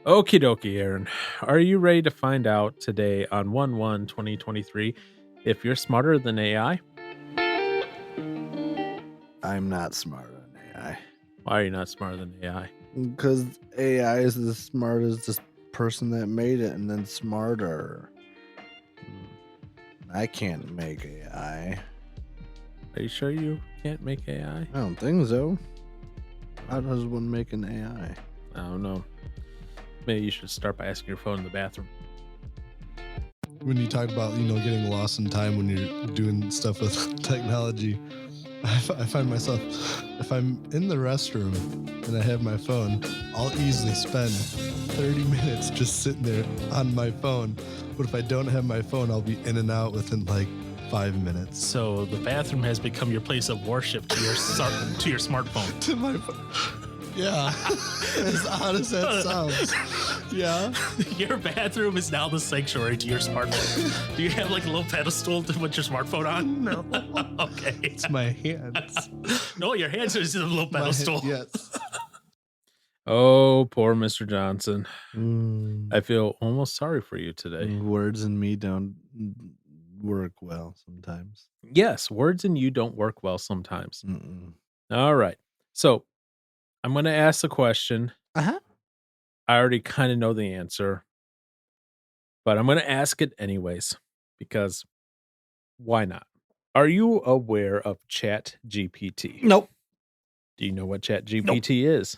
Okie dokie, Aaron. Are you ready to find out today on 1/1/2023 if you're smarter than AI? I'm not smarter than AI. Why are you not smarter than AI? Because AI is as smart as this person that made it, and then smarter. I can't make AI. Are you sure you can't make AI? I don't think so. How does one make an AI? I don't know. Maybe you should start by asking your phone in the bathroom. When you talk about, getting lost in time when you're doing stuff with technology, I find myself, if I'm in the restroom and I have my phone, I'll easily spend 30 minutes just sitting there on my phone. But if I don't have my phone, I'll be in and out within like 5 minutes. So the bathroom has become your place of worship to your to your smartphone. To my phone. Yeah. As odd as that sounds. Yeah. Your bathroom is now the sanctuary to your smartphone. Do you have like a little pedestal to put your smartphone on? No. Okay. It's my hands. No, your hands are just a little pedestal. Yes. Oh, poor Mr. Johnson. Mm, I feel almost sorry for you today. words and me don't work well sometimes. Yes, words and you don't work well sometimes. Mm-mm. All right. So I'm going to ask the question. Uh-huh. I already kind of know the answer, but I'm going to ask it anyways because why not? Are you aware of ChatGPT? Nope. Do you know what ChatGPT is?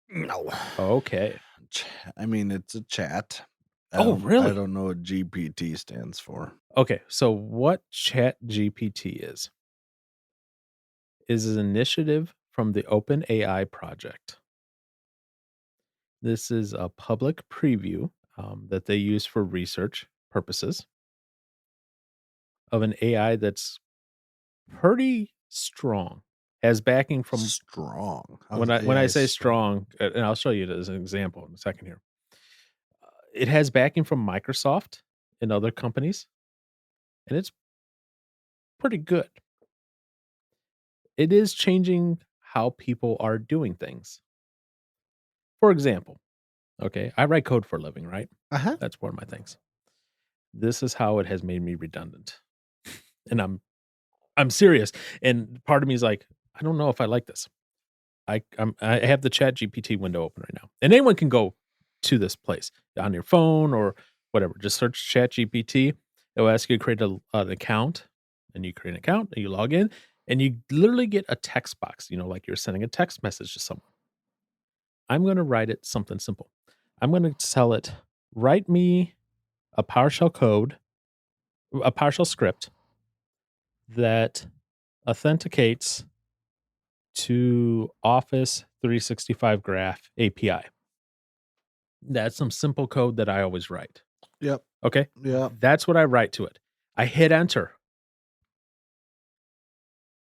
No. Okay. I mean, it's a chat. Really? I don't know what GPT stands for. Okay. So what ChatGPT is an initiative from the OpenAI project. This is a public preview that they use for research purposes of an AI that's pretty strong. Has backing from Strong. when I say strong, and I'll show you it as an example in a second here. It has backing from Microsoft and other companies, and it's pretty good. It is changing how people are doing things. For example, okay, I write code for a living, right? Uh-huh. That's one of my things. This is how it has made me redundant. And I'm serious. And part of me is like, I don't know if I like this. I have the Chat GPT window open right now. And anyone can go to this place on your phone or whatever. Just search Chat GPT. It will ask you to create an account. And you create an account and you log in. And you literally get a text box, like you're sending a text message to someone. I'm going to write it something simple. I'm going to tell it, write me a PowerShell script that authenticates to Office 365 Graph API. That's some simple code that I always write. Yep. Okay? Yeah. That's what I write to it. I hit enter.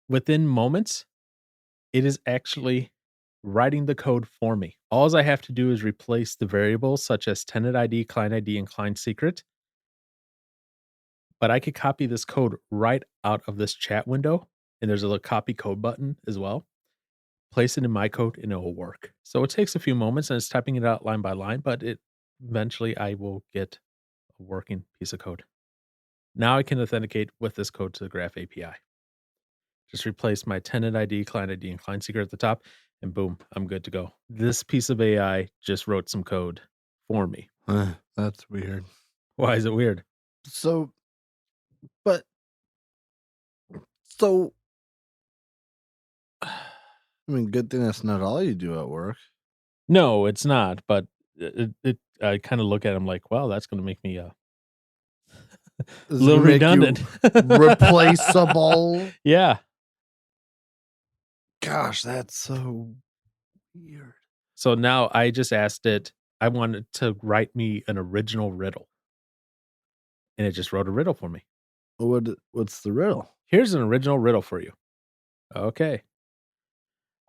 Within moments, it is actually writing the code for me. All I have to do is replace the variables such as tenant ID, client ID, and client secret. But I could copy this code right out of this chat window, and there's a little copy code button as well. Place it in my code, and it will work. So it takes a few moments, and it's typing it out line by line, but eventually I will get a working piece of code. Now I can authenticate with this code to the Graph API. Just replace my tenant ID, client ID, and client secret at the top, and boom, I'm good to go. This piece of AI just wrote some code for me. That's weird. Why is it weird? I mean, good thing that's not all you do at work. No, it's not. But I kind of look at him like, wow, that's going to make me a little redundant. Replaceable. Yeah. Gosh, that's so weird. So now I just asked it, I wanted to write me an original riddle. And it just wrote a riddle for me. What's the riddle? Here's an original riddle for you. Okay.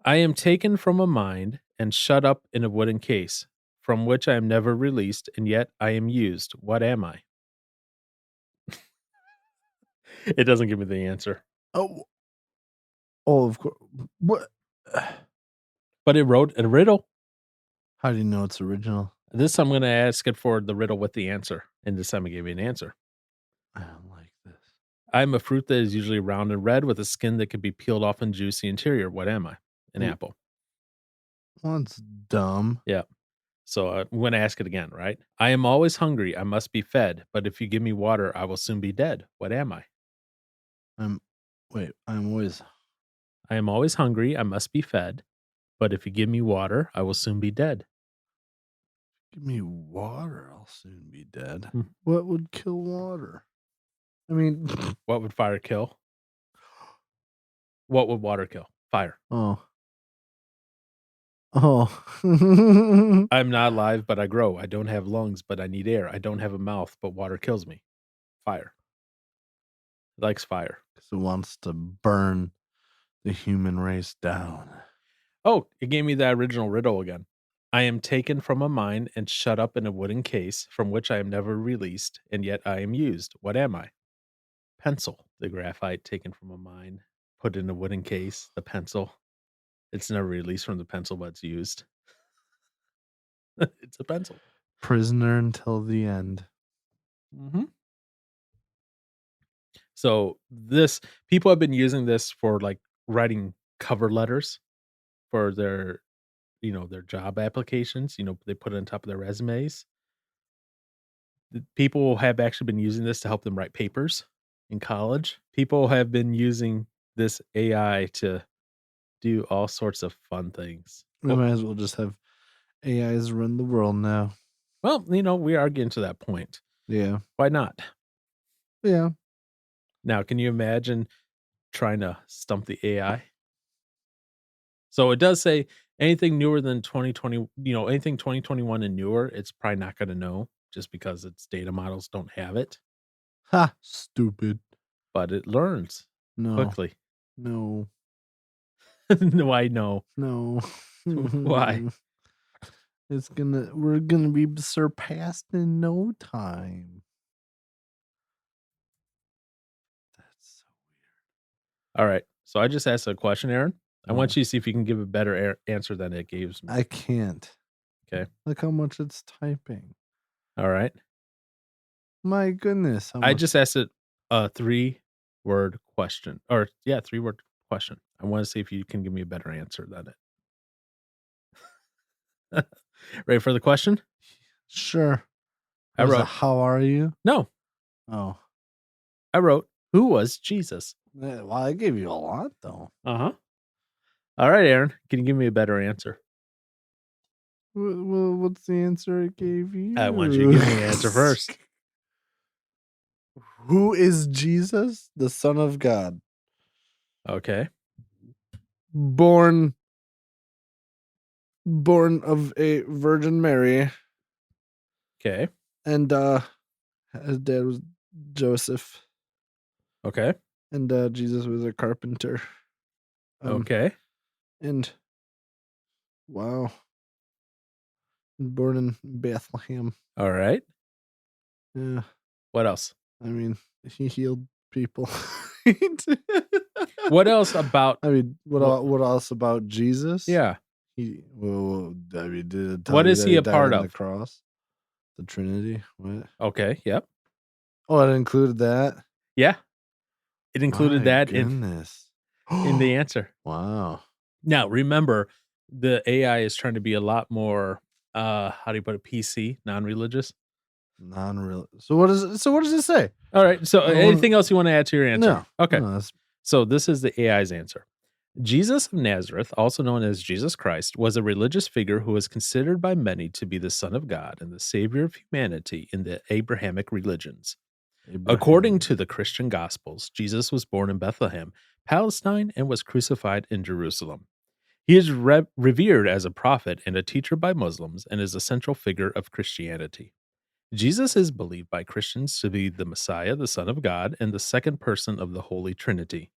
I am taken from a mind and shut up in a wooden case, from which I am never released, and yet I am used. What am I? It doesn't give me the answer. Oh, of course. What? But it wrote a riddle. How do you know it's original? This I'm going to ask it for the riddle with the answer. And this time I gave you an answer. I don't like this. I'm a fruit that is usually round and red with a skin that can be peeled off and juicy interior. What am I? An Ooh. apple. Well, it's dumb. Yeah. So I'm going to ask it again, right? I am always hungry. I must be fed. But if you give me water, I will soon be dead. What am I? I'm always. I am always hungry. I must be fed. But if you give me water, I will soon be dead. Give me water, I'll soon be dead. Hmm. What would kill water? I mean, What would fire kill? What would water kill? Fire. oh. I'm not alive, but I grow. I don't have lungs, but I need air. I don't have a mouth, but water kills me. Fire. It likes fire. Because it wants to burn the human race down. Oh, it gave me that original riddle again. I am taken from a mine and shut up in a wooden case from which I am never released, and yet I am used. What am I? Pencil. The graphite taken from a mine, put in a wooden case. The pencil. It's never released from the pencil, but it's used. It's a pencil. Prisoner until the end. Mm-hmm. So people have been using this for like writing cover letters for their job applications. They put it on top of their resumes. People have actually been using this to help them write papers in college. People have been using this AI to do all sorts of fun things. We might as well just have AIs run the world now. Well, we are getting to that point. Yeah. Why not? Yeah. Now, can you imagine trying to stump the AI? So it does say anything newer than 2020, anything 2021 and newer, it's probably not going to know just because its data models don't have it, Ha! Stupid. but it learns No. quickly. No. No, I know. No. Why? We're gonna be surpassed in no time. That's so weird. All right. So I just asked a question, Aaron. I want you to see if you can give a better answer than it gives me. I can't. Okay. Look how much it's typing. All right. My goodness. I just asked it a 3-word question. 3-word question. I want to see if you can give me a better answer than it. Ready for the question? Sure. I wrote, how are you? No. Oh. I wrote, who was Jesus? Well, I gave you a lot, though. Uh-huh. All right, Aaron. Can you give me a better answer? Well, what's the answer I gave you? I want you to give me the answer first. Who is Jesus? The Son of God. Okay. Born of a Virgin Mary. Okay. And his dad was Joseph. Okay. And Jesus was a carpenter. Okay. And wow. Born in Bethlehem. All right. Yeah. What else? I mean, he healed people. What else about? I mean, what else about Jesus? Yeah. Did it tell What you is that he a died part on of? The cross, the Trinity. What? Okay. Yep. Oh, it included that. Yeah. It included that in the answer. Wow. Now, remember, the AI is trying to be a lot more, how do you put it, PC, non-religious? Non-real. So what does it say? All right. So anything else you want to add to your answer? No. Okay. No, so this is the AI's answer. Jesus of Nazareth, also known as Jesus Christ, was a religious figure who was considered by many to be the Son of God and the Savior of humanity in the Abrahamic religions. According to the Christian Gospels, Jesus was born in Bethlehem, Palestine, and was crucified in Jerusalem. He is revered as a prophet and a teacher by Muslims and is a central figure of Christianity. Jesus is believed by Christians to be the Messiah, the Son of God, and the second person of the Holy Trinity.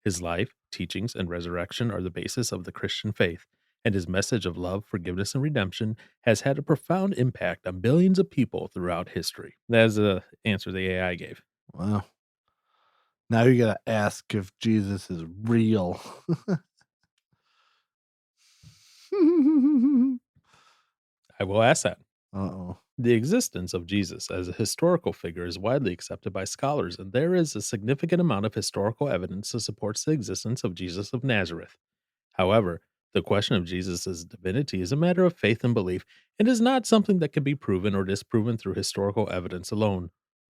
His life, teachings, and resurrection are the basis of the Christian faith, and his message of love, forgiveness, and redemption has had a profound impact on billions of people throughout history. That's the answer the AI gave. Wow. Now you gotta ask if Jesus is real. I will ask that. Uh-oh. The existence of Jesus as a historical figure is widely accepted by scholars, and there is a significant amount of historical evidence that supports the existence of Jesus of Nazareth. However, the question of Jesus' divinity is a matter of faith and belief, and is not something that can be proven or disproven through historical evidence alone.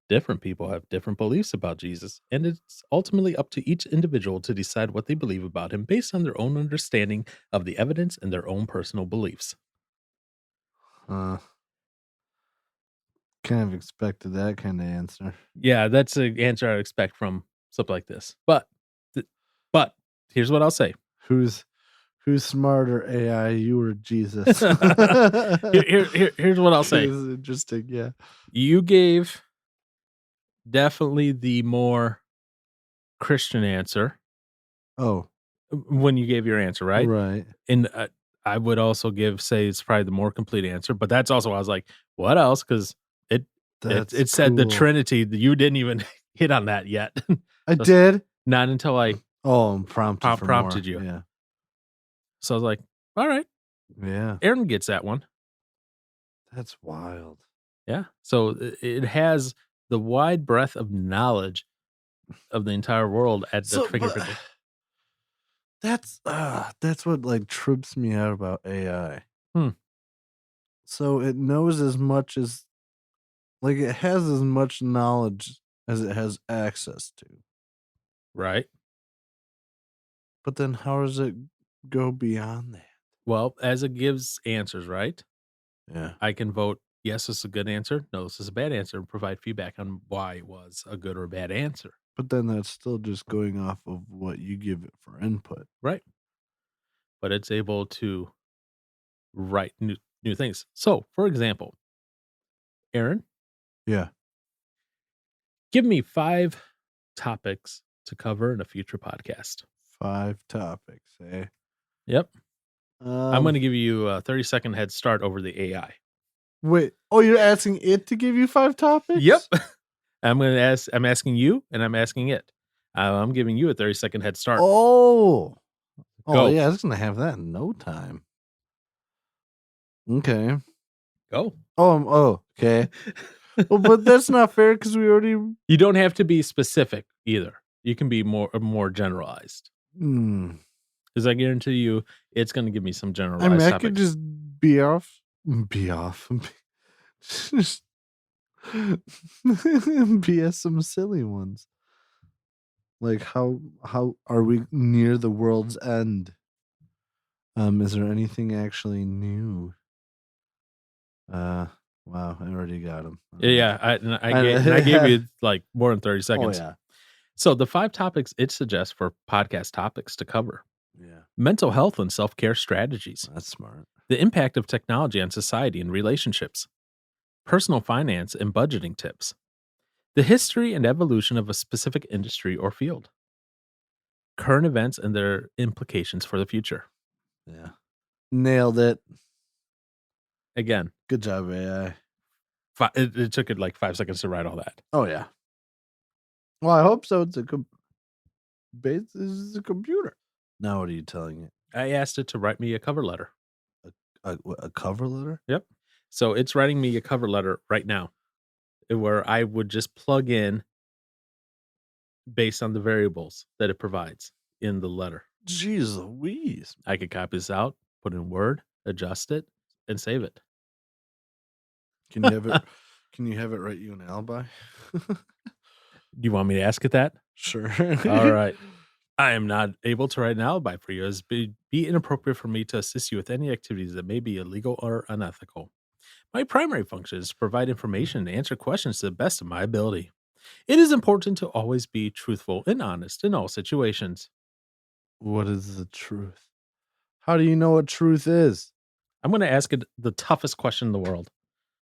Different people have different beliefs about Jesus, and it's ultimately up to each individual to decide what they believe about him based on their own understanding of the evidence and their own personal beliefs. Kind of expected that kind of answer. Yeah, that's an answer I'd expect from something like this. But here's what I'll say. Who's smarter, AI, you or Jesus? Here's what I'll say. This is interesting, yeah. You gave definitely the more Christian answer Oh, when you gave your answer, right? right. And I would also say it's probably the more complete answer, but that's also why I was like, what else? Because it said the cool. Trinity. You didn't even hit on that yet. I did. Not until I prompted you. Yeah. So I was like, all right, Yeah. Aaron gets that one. That's wild. Yeah. So it has the wide breadth of knowledge of the entire world at the fingerprint. That's what like trips me out about AI. So it knows as much as, like, it has as much knowledge as it has access to. Right. But then how does it go beyond that? Well, as it gives answers, right? Yeah. I can vote, yes, this is a good answer. No, this is a bad answer, and provide feedback on why it was a good or bad answer. But then that's still just going off of what you give it for input. Right. But it's able to write new things. So, for example, Aaron, Yeah. give me 5 topics to cover in a future podcast. 5 topics, eh? Yep. I'm going to give you a 30-second head start over the AI. Wait. Oh, you're asking it to give you 5 topics? Yep. I'm asking you, and I'm asking it. I'm giving you a 30-second head start. Oh. Go. Oh, yeah, it's going to have that in no time. Okay. Go. Oh, okay. Well, but that's not fair because we already. You don't have to be specific either. You can be more generalized. Because I guarantee you, it's going to give me some generalized. I mean, I topics. could just be off, just be some silly ones. Like how are we near the world's end? Is there anything actually new? Wow, I already got him. Yeah, I gave you like more than 30 seconds. Oh, yeah. So the 5 topics it suggests for podcast topics to cover. Yeah. Mental health and self-care strategies. That's smart. The impact of technology on society and relationships. Personal finance and budgeting tips. The history and evolution of a specific industry or field. Current events and their implications for the future. Yeah. Nailed it. Again. Good job, AI. It took it like 5 seconds to write all that. Oh, yeah. Well, I hope so. It's a computer. Now what are you telling it? I asked it to write me a cover letter. A cover letter? Yep. So it's writing me a cover letter right now where I would just plug in based on the variables that it provides in the letter. Jeez Louise. I could copy this out, put in Word, adjust it, and save it. Can you have it? Can you have it write you an alibi? Do you want me to ask it that? Sure. All right. I am not able to write an alibi for you, as be inappropriate for me to assist you with any activities that may be illegal or unethical. My primary function is to provide information and answer questions to the best of my ability. It is important to always be truthful and honest in all situations. What is the truth? How do you know what truth is? I'm going to ask it the toughest question in the world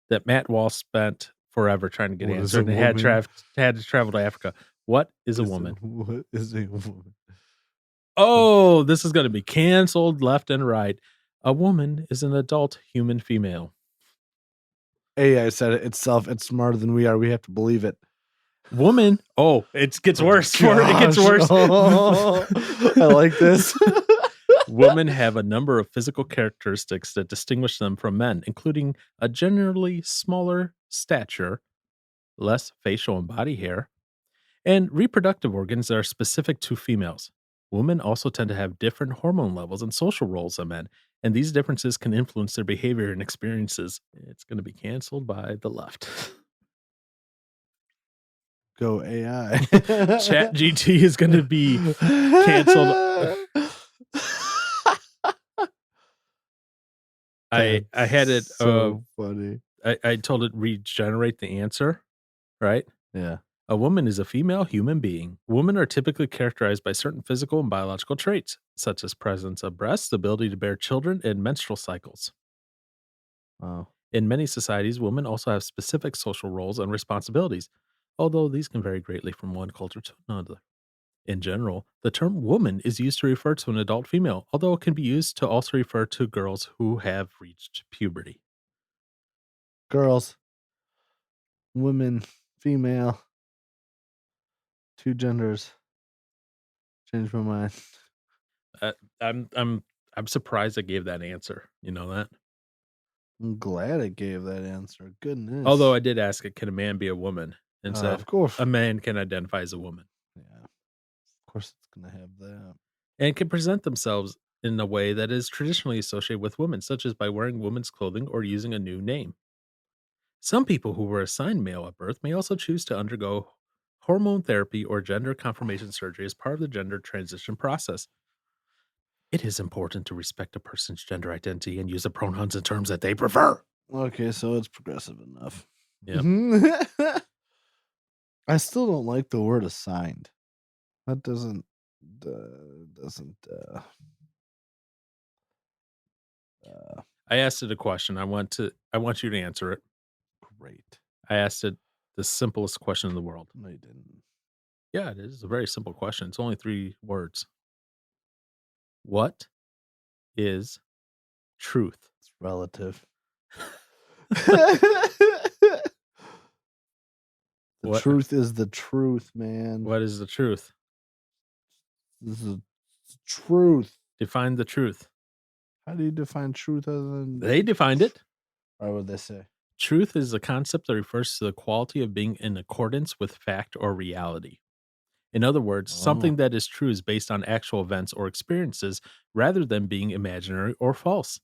that Matt Walsh spent forever trying to get answered and had to travel to Africa. What is a woman? What is a woman? Oh, this is going to be canceled left and right. A woman is an adult human female. AI said it itself. It's smarter than we are. We have to believe it. Woman. Oh, it gets worse. It gets worse. Oh, I like this. Women have a number of physical characteristics that distinguish them from men, including a generally smaller stature, less facial and body hair, and reproductive organs that are specific to females. Women also tend to have different hormone levels and social roles than men, and these differences can influence their behavior and experiences. It's going to be canceled by the left. Go AI. ChatGPT is going to be canceled. I had it. So funny. I told it regenerate the answer, right? Yeah. A woman is a female human being. Women are typically characterized by certain physical and biological traits, such as presence of breasts, ability to bear children, and menstrual cycles. Oh. In many societies, women also have specific social roles and responsibilities, although these can vary greatly from one culture to another. In general, the term woman is used to refer to an adult female, although it can be used to also refer to girls who have reached puberty. Girls. Women. Female. 2 genders. Changed my mind. I'm surprised I gave that answer. You know that? I'm glad it gave that answer. Goodness. Although I did ask it, can a man be a woman? And said, of course. a man can identify as a woman. Yeah. Of course it's going to have that. And can present themselves in a way that is traditionally associated with women, such as by wearing women's clothing or using a new name. Some people who were assigned male at birth may also choose to undergo hormone therapy or gender confirmation surgery as part of the gender transition process. It is important to respect a person's gender identity and use the pronouns and terms that they prefer. Okay, so it's progressive enough. Yeah. I still don't like the word assigned. That doesn't I asked it a question. I want you to answer it. Great. I asked it the simplest question in the world. No, you didn't. Yeah, it is a very simple question. It's only 3 words. What is truth? It's relative. The truth is the truth, man. What is the truth? This is truth. Define the truth. How do you define truth other than... They defined it. Or what would they say? Truth is a concept that refers to the quality of being in accordance with fact or reality. In other words, something that is true is based on actual events or experiences rather than being imaginary or false.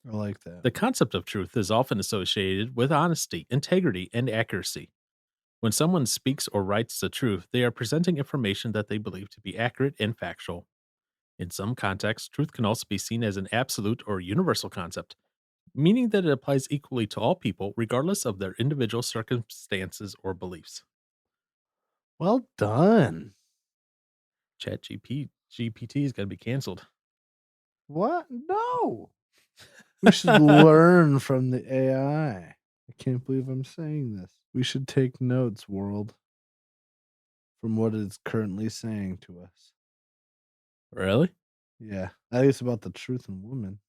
I like that. The concept of truth is often associated with honesty, integrity, and accuracy. When someone speaks or writes the truth, they are presenting information that they believe to be accurate and factual. In some contexts, truth can also be seen as an absolute or universal concept, meaning that it applies equally to all people, regardless of their individual circumstances or beliefs. Well done. ChatGPT is going to be canceled. What? No. We should learn from the AI. I can't believe I'm saying this. We should take notes, world, from what it's currently saying to us. Really? Yeah. At least about the truth in women.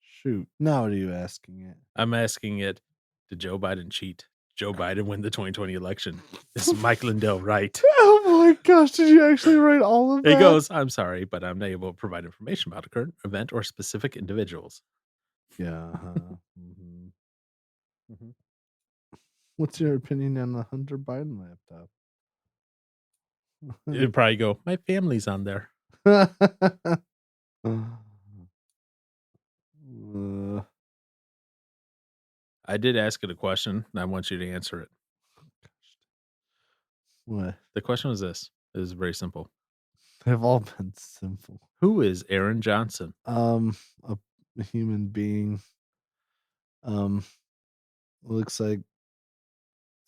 Shoot. Now what are you asking it? I'm asking it, did Joe Biden cheat? Joe Biden win the 2020 election? Is Mike Lindell right? Oh my gosh, did you actually write all of that? It goes, I'm sorry, but I'm not able to provide information about a current event or specific individuals. Yeah. What's your opinion on the Hunter Biden laptop? It'd probably go, my family's on there. I did ask it a question, and I want you to answer it. What? The question was this. It was very simple. They've all been simple. Who is Aaron Johnson? A human being. Looks like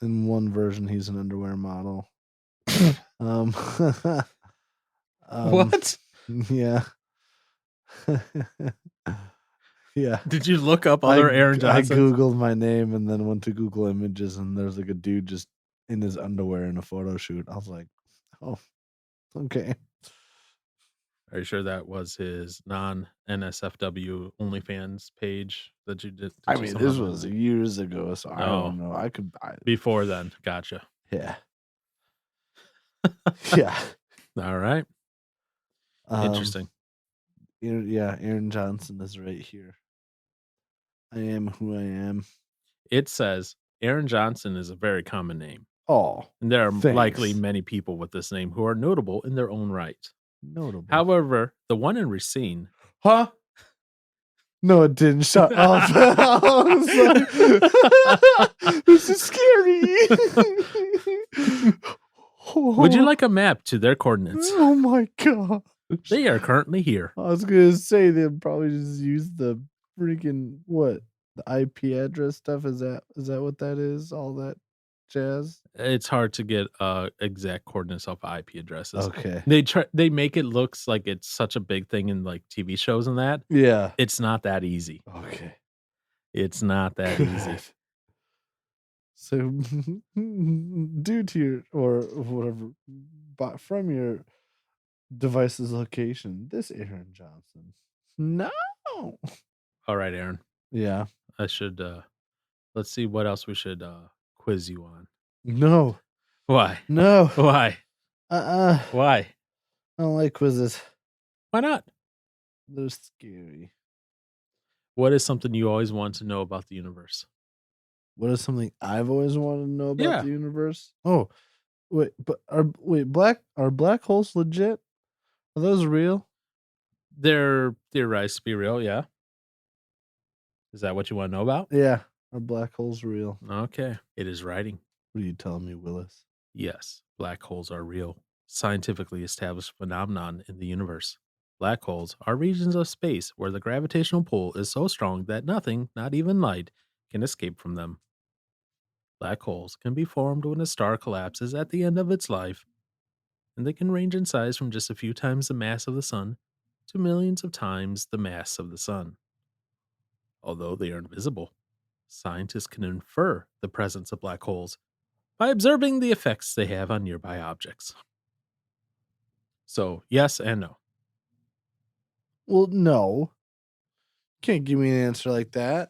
in one version he's an underwear model. What? Yeah. Yeah. Did you look up other Aaron Johnsons? I Googled my name and then went to Google Images, and there's like a dude just in his underwear in a photo shoot. I was like, oh, okay. Are you sure that was his non-NSFW OnlyFans page that you did? I mean, this was years ago, so I don't know. I could... Before then. Gotcha. Yeah. Yeah. All right. Interesting. Aaron Johnson is right here. I am who I am. It says Aaron Johnson is a very common name, Oh, and there are likely thanks. many people with this name who are notable in their own right. Notable. However, the one in Racine, Huh? No, it didn't. Shut up. I was like, this is scary. would you like a map to their coordinates? Oh my god. They are currently here. I was gonna say they'd probably just use the freaking what? The IP address stuff? Is that what that is? All that jazz? It's hard to get exact coordinates off IP addresses. Okay. They make it looks like it's such a big thing in like TV shows and that. Yeah. It's not that easy. Okay. It's not that easy. Good. So due to your or whatever but from your device's location, this Aaron Johnson. No. All right, Aaron. Yeah. I should let's see what else we should quiz you on. No. Why? No. Why? Why? I don't like quizzes. Why not? They're scary. What is something you always want to know about the universe? What is something I've always wanted to know about Yeah. the universe? Oh, wait, but are black holes legit? Are those real? They're theorized to be real, yeah. Is that what you want to know about? Yeah. Are black holes real? Okay. It is writing. What are you telling me, Willis? Yes, black holes are real, scientifically established phenomenon in the universe. Black holes are regions of space where the gravitational pull is so strong that nothing, not even light, can escape from them. Black holes can be formed when a star collapses at the end of its life, and they can range in size from just a few times the mass of the sun to millions of times the mass of the sun. Although they are invisible, scientists can infer the presence of black holes by observing the effects they have on nearby objects. So, yes and no. Well, no. Can't give me an answer like that.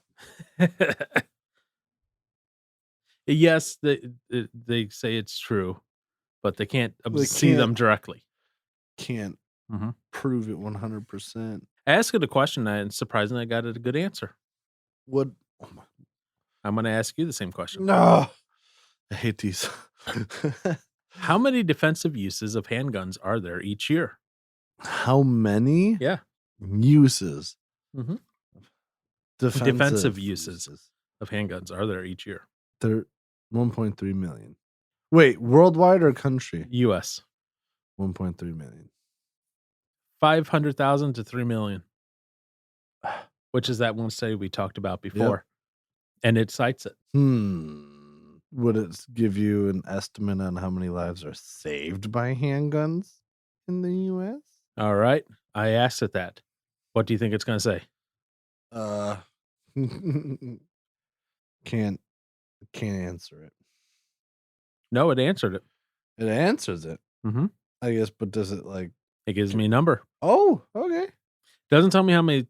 Yes, they say it's true, but they can't see them directly. Can't Mhm. prove it 100%. I asked it a question, and surprisingly, I got it a good answer. What? Oh my. I'm going to ask you the same question. No. I hate these. How many defensive uses of handguns are there each year? How many? Yeah. Uses. Mhm. Defensive uses of handguns are there each year? They're 1.3 million. Wait, worldwide or country? U.S. 1.3 million. 500,000 to 3 million, which is that one study we talked about before. And it cites it. Would it give you an estimate on how many lives are saved by handguns in the U.S.? All right. I asked it that. What do you think it's going to say? Can't answer it. No, it answered it. It answers it. Mhm. I guess, but does it like... It gives me a number. Oh, okay. Doesn't tell me how many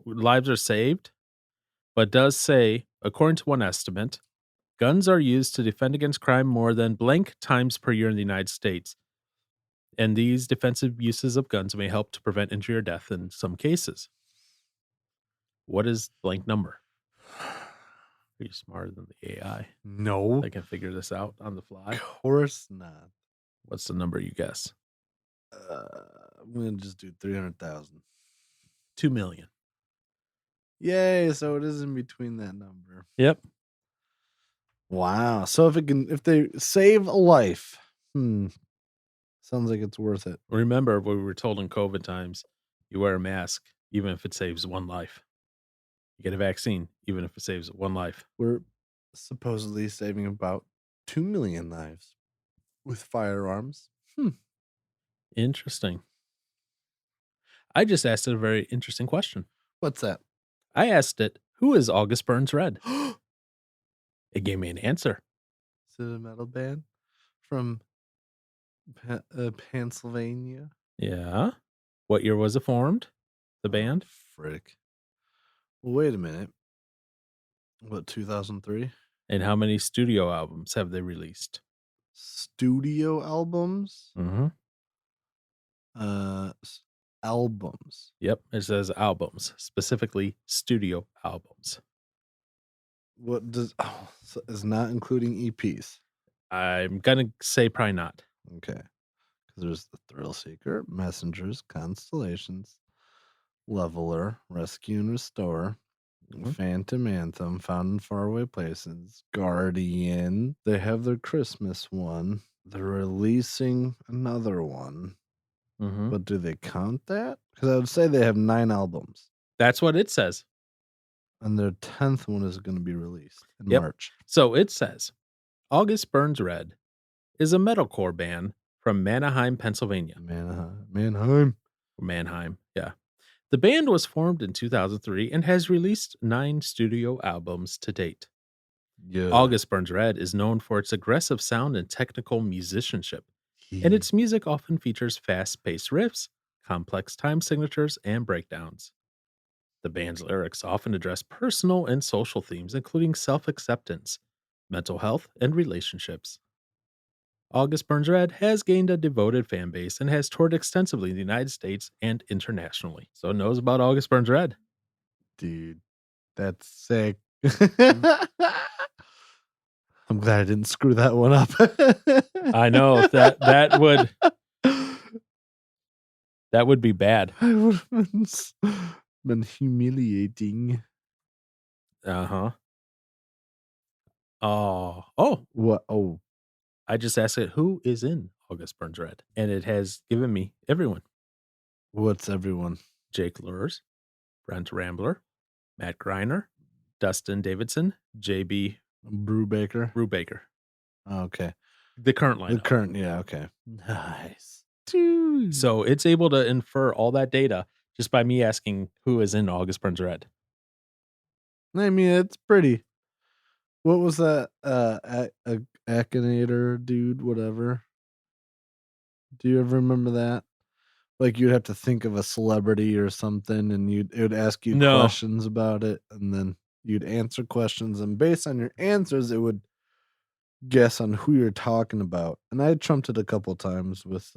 lives are saved, but does say, according to one estimate, guns are used to defend against crime more than blank times per year in the United States. And these defensive uses of guns may help to prevent injury or death in some cases. What is blank number? Are you smarter than the AI? No. I can figure this out on the fly. Of course not. What's the number you guess? I'm going to just do 300,000. 2 million. Yay, so it is in between that number. Yep. Wow. So if they save a life, sounds like it's worth it. Remember what we were told in COVID times, you wear a mask even if it saves one life. You get a vaccine even if it saves one life. We're supposedly saving about 2 million lives with firearms. Interesting. I just asked it a very interesting question. What's that? I asked it, who is August Burns Red? It gave me an answer. Is it a metal band from Pennsylvania? Yeah. What year was it formed? The band? Frick. Well, wait a minute. What, 2003? And how many studio albums have they released? Studio albums? Mm-hmm. albums. Yep, it says albums, specifically studio albums. What does so it's not including EPs? I'm gonna say probably not. Okay, because there's the Thrill Seeker, Messengers, Constellations, Leveler, Rescue and Restore, Phantom Anthem, Found in Faraway Places, Guardian. They have their Christmas one. They're releasing another one. But do they count that? Because I would say they have 9 albums. That's what it says. And their 10th one is going to be released in Yep. March. So it says August Burns Red is a metalcore band from Manheim, Pennsylvania. Mannheim, yeah. The band was formed in 2003 and has released 9 studio albums to date. Yeah. August Burns Red is known for its aggressive sound and technical musicianship, and its music often features fast-paced riffs, complex time signatures, and breakdowns. The band's lyrics often address personal and social themes, including self-acceptance, mental health, and relationships. August Burns Red has gained a devoted fan base and has toured extensively in the United States and internationally. So it knows about August Burns Red. Dude, that's sick. I'm glad I didn't screw that one up. I know that would be bad. I would have been humiliating. Uh-huh. Oh. What? Oh. I just asked it, who is in August Burns Red? And it has given me everyone. What's everyone? Jake Lures, Brent Rambler, Matt Greiner, Dustin Davidson, JB Brubaker. Oh, okay. The current lineup. Yeah, okay. Nice. Dude. So it's able to infer all that data just by me asking who is in August Burns Red. I mean, it's pretty. What was that? Akinator dude, whatever. Do you ever remember that? Like you'd have to think of a celebrity or something, and it would ask you questions about it, and then you'd answer questions, and based on your answers, it would guess on who you're talking about. And I trumped it a couple times with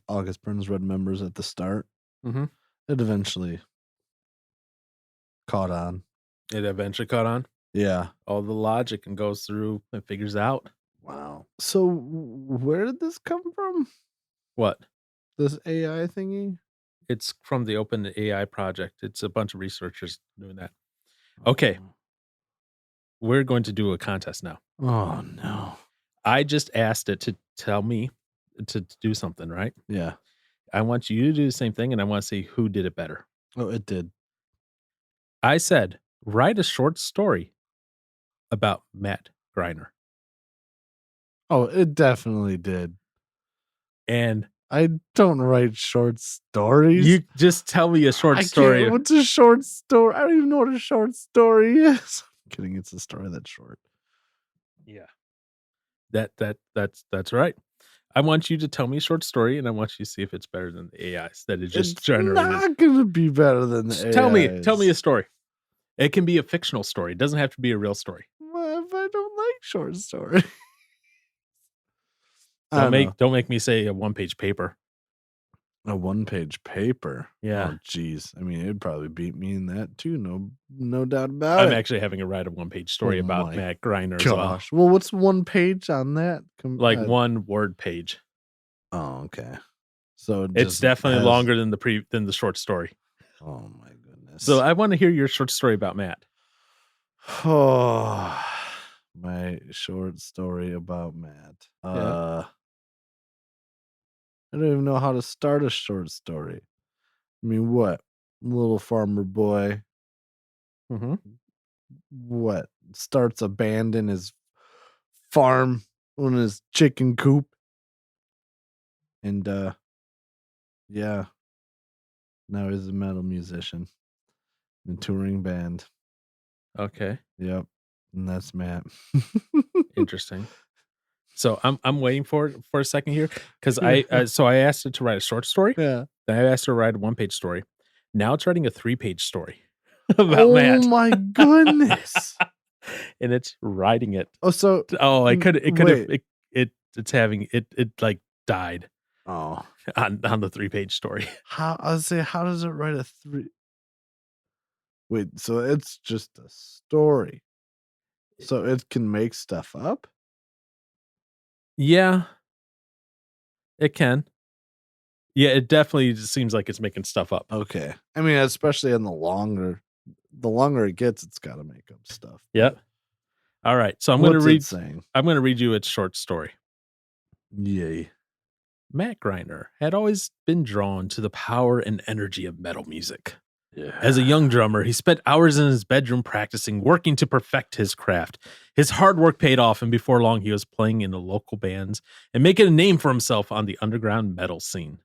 August Burns Red members at the start. Mm-hmm. It eventually caught on. Yeah. All the logic and goes through and figures out. Wow. So where did this come from? What? This AI thingy? It's from the Open AI project. It's a bunch of researchers doing that. Okay. We're going to do a contest now. Oh, no. I just asked it to tell me to do something, right? Yeah. I want you to do the same thing, and I want to see who did it better. Oh, it did. I said, write a short story about Matt Greiner. Oh, it definitely did. And I don't write short stories. You just tell me a short story. What's a short story? I don't even know what a short story is. I'm kidding. It's a story that's short. Yeah. That's right. I want you to tell me a short story, and I want you to see if it's better than the AIs that it just generated. It's not going to be better than the AIs. Tell me a story. It can be a fictional story. It doesn't have to be a real story. Well, if I don't like short stories. Don't make me say a one-page paper. A one-page paper? Yeah. Oh, geez. I mean, it'd probably beat me in that too. No doubt about it. I'm actually having to write a one-page story about Matt Greiner as well. Well, what's one page on that? Like one word page. Oh, okay. So it's definitely longer than the short story. Oh my goodness. So I want to hear your short story about Matt. Oh, my short story about Matt. Yeah. I don't even know how to start a short story. I mean, what? Little farmer boy. Mm-hmm. What? Starts a band in his farm on his chicken coop. And, yeah. Now he's a metal musician in a touring band. Okay. Yep. And that's Matt. Interesting. So I'm waiting for a second here because I asked it to write a short story. Yeah. Then I asked her to write a one-page story. Now it's writing a 3-page story about Matt. Oh my goodness! And it's writing it. It's like died. Oh, on the 3-page story. how does it write a 3? Wait, so it's just a story. So it can make stuff up? Yeah, it can. Yeah, it definitely just seems like it's making stuff up. Okay. I mean, especially in the longer it gets, it's got to make up stuff. Yep. All right. So I'm What's it saying? going to read you its short story. Yay. Matt Greiner had always been drawn to the power and energy of metal music. Yeah. As a young drummer, he spent hours in his bedroom practicing, working to perfect his craft. His hard work paid off, and before long, he was playing in the local bands and making a name for himself on the underground metal scene.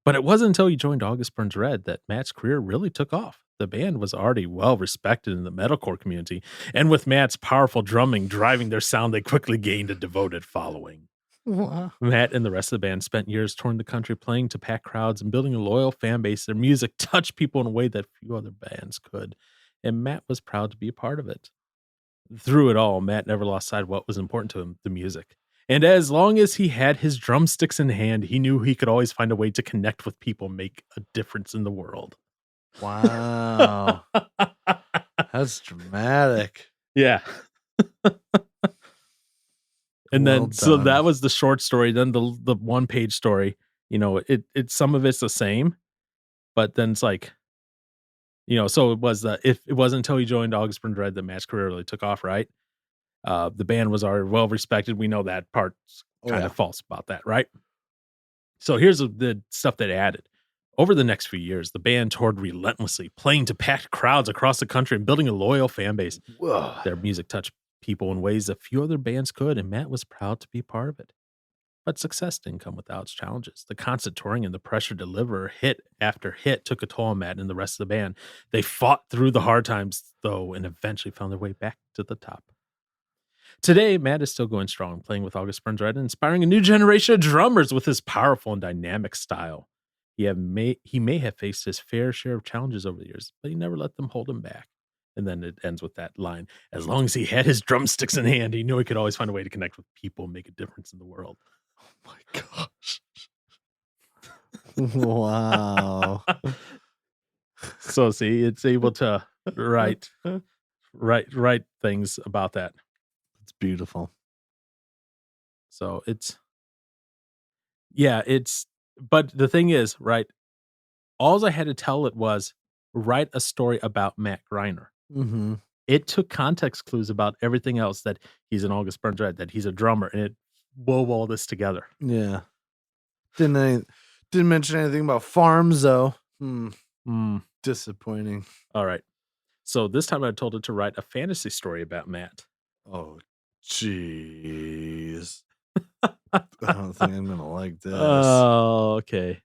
But it wasn't until he joined August Burns Red that Matt's career really took off. The band was already well respected in the metalcore community, and with Matt's powerful drumming driving their sound, they quickly gained a devoted following. Wow. Matt and the rest of the band spent years touring the country, playing to packed crowds and building a loyal fan base. Their music touched people in a way that few other bands could, and Matt was proud to be a part of it. Through it all, Matt never lost sight of what was important to him, the music. And as long as he had his drumsticks in hand, he knew he could always find a way to connect with people, make a difference in the world. Wow. That's dramatic. Yeah. And Well then, so done. that was the short story. Then the 1-page story, it some of it's the same, but then it's like, so it was if it wasn't until he joined August Burns Red that Matt's career really took off, right? The band was already well respected. We know that part's kind of false about that, right? So here's the stuff that added. Over the next few years, the band toured relentlessly, playing to packed crowds across the country and building a loyal fan base. Whoa. Their music touched people in ways that few other bands could, and Matt was proud to be a part of it. But success didn't come without its challenges. The constant touring and the pressure to deliver hit after hit took a toll on Matt and the rest of the band. They fought through the hard times, though, and eventually found their way back to the top. Today, Matt is still going strong, playing with August Burns Red and inspiring a new generation of drummers with his powerful and dynamic style. He may have faced his fair share of challenges over the years, but he never let them hold him back. And then it ends with that line: as long as he had his drumsticks in hand, he knew he could always find a way to connect with people and make a difference in the world. Oh my gosh. Wow. So see, it's able to write things about that. It's beautiful. So but the thing is, right, all I had to tell it was write a story about Matt Greiner. Mm-hmm. It took context clues about everything else, that he's an August Burns Red, that he's a drummer, and it wove all this together. Yeah. Didn't mention anything about farms though. Disappointing. All right. So this time I told it to write a fantasy story about Matt. Oh, jeez. I don't think I'm gonna like this. Oh, okay.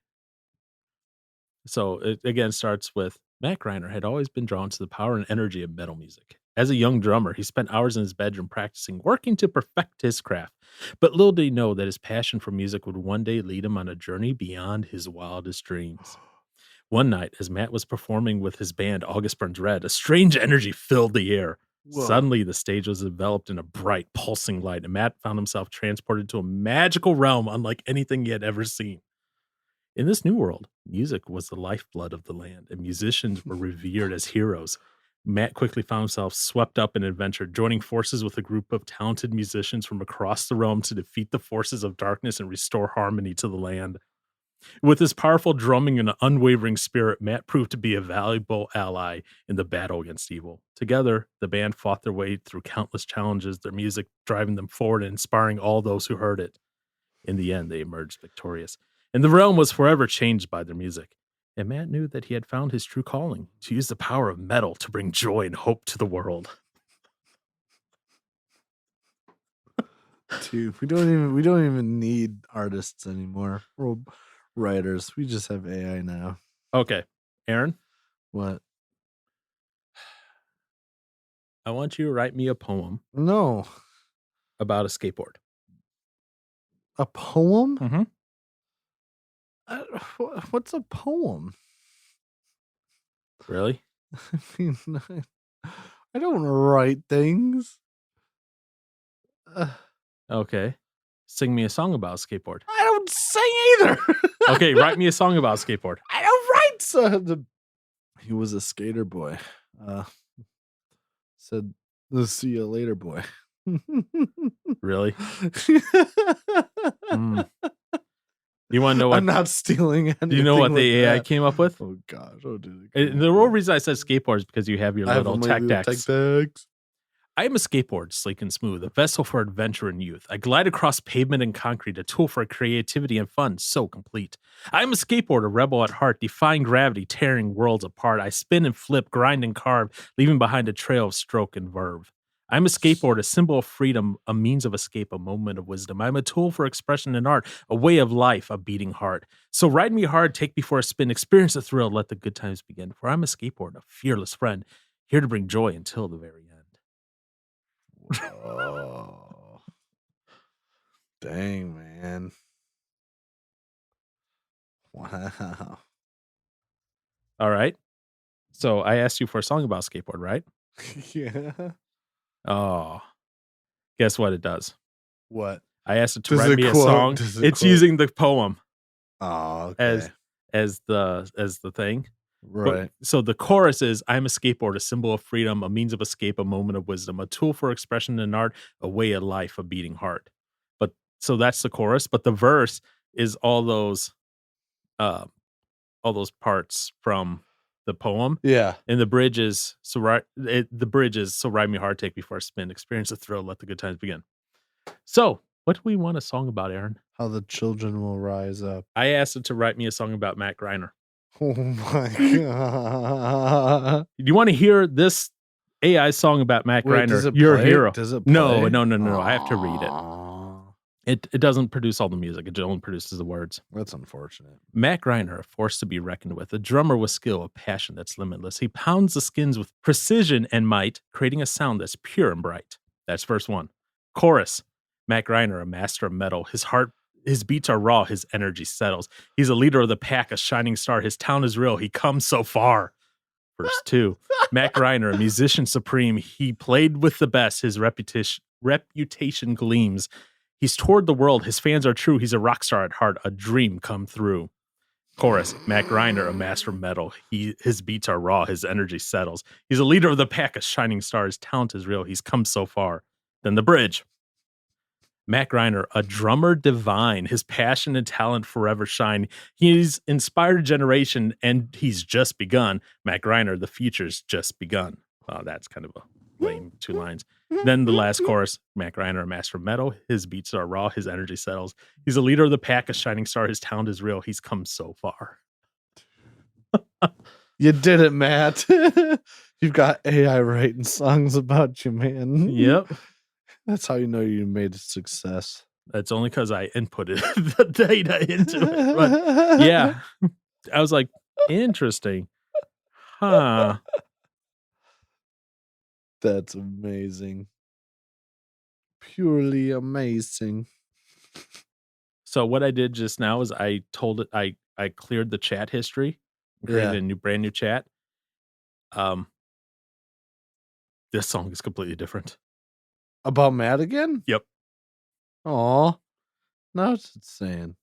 So it again starts with: Matt Greiner had always been drawn to the power and energy of metal music. As a young drummer, he spent hours in his bedroom practicing, working to perfect his craft. But little did he know that his passion for music would one day lead him on a journey beyond his wildest dreams. One night, as Matt was performing with his band August Burns Red, a strange energy filled the air. Whoa. Suddenly, the stage was enveloped in a bright, pulsing light, and Matt found himself transported to a magical realm unlike anything he had ever seen. In this new world, music was the lifeblood of the land, and musicians were revered as heroes. Matt quickly found himself swept up in adventure, joining forces with a group of talented musicians from across the realm to defeat the forces of darkness and restore harmony to the land. With his powerful drumming and an unwavering spirit, Matt proved to be a valuable ally in the battle against evil. Together, the band fought their way through countless challenges, their music driving them forward and inspiring all those who heard it. In the end, they emerged victorious, and the realm was forever changed by their music. And Matt knew that he had found his true calling: to use the power of metal to bring joy and hope to the world. Dude, we don't even need artists anymore. We're writers. We just have AI now. Okay, Aaron, What? I want you to write me a poem No. about a skateboard. A poem? Mm-hmm. What's a poem? Really? I mean, I don't write things. Okay. Sing me a song about a skateboard. I don't sing either. Okay, write me a song about a skateboard. I don't write so. He was a skater boy. Said, "See you later, boy." Really? You want to know what? I'm not stealing anything. Do you know what the AI that. came up with? Oh gosh! Oh, dude. The real reason I said skateboard is because you have your I have little my tech little decks. decks. I am a skateboard, sleek and smooth, a vessel for adventure and youth. I glide across pavement and concrete, a tool for creativity and fun, so complete. I am a skateboard, a rebel at heart, defying gravity, tearing worlds apart. I spin and flip, grind and carve, leaving behind a trail of stroke and verve. I'm a skateboard, a symbol of freedom, a means of escape, a moment of wisdom. I'm a tool for expression and art, a way of life, a beating heart. So ride me hard, take me for a spin, experience the thrill, let the good times begin. For I'm a skateboard, a fearless friend, here to bring joy until the very end. Oh, dang, man. Wow. All right. So I asked you for a song about skateboard, right? Yeah. Oh, guess what it does? What? I asked it to Does write it me a quote- song. does it It's quote- using the poem Oh, okay. as the thing. Right. So the chorus is, I'm a skateboard, a symbol of freedom, a means of escape, a moment of wisdom, a tool for expression and art, a way of life, a beating heart. But so that's the chorus, but the verse is all those parts from the poem. Yeah. And the bridge is so ride me hard, take me for a spin, experience the thrill, let the good times begin. So what do we want a song about, Aaron? How the children will rise up. I asked it to write me a song about Matt Greiner. Oh my god. Do you want to hear this AI song about Matt Wait, Greiner? does it Your play? hero. Does it No, play? no. I have to read it. Aw, It doesn't produce all the music. It only produces the words. that's unfortunate. Matt Greiner, a force to be reckoned with, a drummer with skill, a passion that's limitless. He pounds the skins with precision and might, creating a sound that's pure and bright. That's verse 1. Chorus, Matt Greiner, a master of metal. His beats are raw, his energy settles. He's a leader of the pack, a shining star. His talent is real. He comes so far. Verse 2. Matt Greiner, a musician supreme. He played with the best. His reputation gleams. He's toured the world. His fans are true. He's a rock star at heart, a dream come through. Chorus, Matt Greiner, a master of metal. His beats are raw. His energy settles. He's a leader of the pack, a shining star. His talent is real. He's come so far. Then the bridge. Matt Greiner, a drummer divine. His passion and talent forever shine. He's inspired a generation, and he's just begun. Matt Greiner, the future's just begun. Oh, that's kind of a lame 2 lines. Then the last chorus, Matt Greiner, a master of metal. His beats are raw. His energy settles. He's a leader of the pack, a shining star. His talent is real. He's come so far. You did it, Matt. You've got AI writing songs about you, man. Yep. That's how you know you made a success. That's only because I inputted the data into it. But yeah, I was like, interesting. Huh. That's amazing. Purely amazing. So what I did just now is I told it, I cleared the chat history, created a brand new chat. This song is completely different. About Matt again? Yep. Aw. Now it's saying.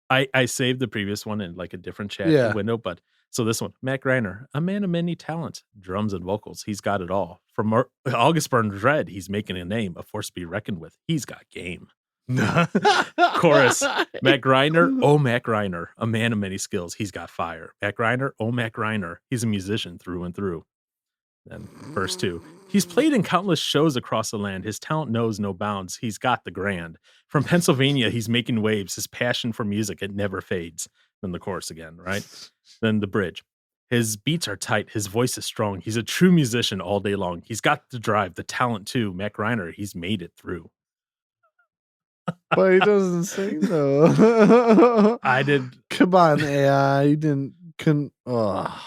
I saved the previous one in like a different chat window, but so this one, Matt Greiner, a man of many talents, drums and vocals, he's got it all. From August Burn Dread, he's making a name, a force to be reckoned with. He's got game. Chorus, Matt Greiner, oh Matt Greiner, a man of many skills, he's got fire. Matt Greiner, oh Matt Greiner, he's a musician through and through. Then verse 2. He's played in countless shows across the land. His talent knows no bounds. He's got the grand. From Pennsylvania, he's making waves. His passion for music, it never fades. Then the chorus again, right? Then the bridge. His beats are tight. His voice is strong. He's a true musician all day long. He's got the drive, the talent too. Matt Greiner, he's made it through. But he doesn't sing though. I did. Come on, AI. You couldn't. Oh,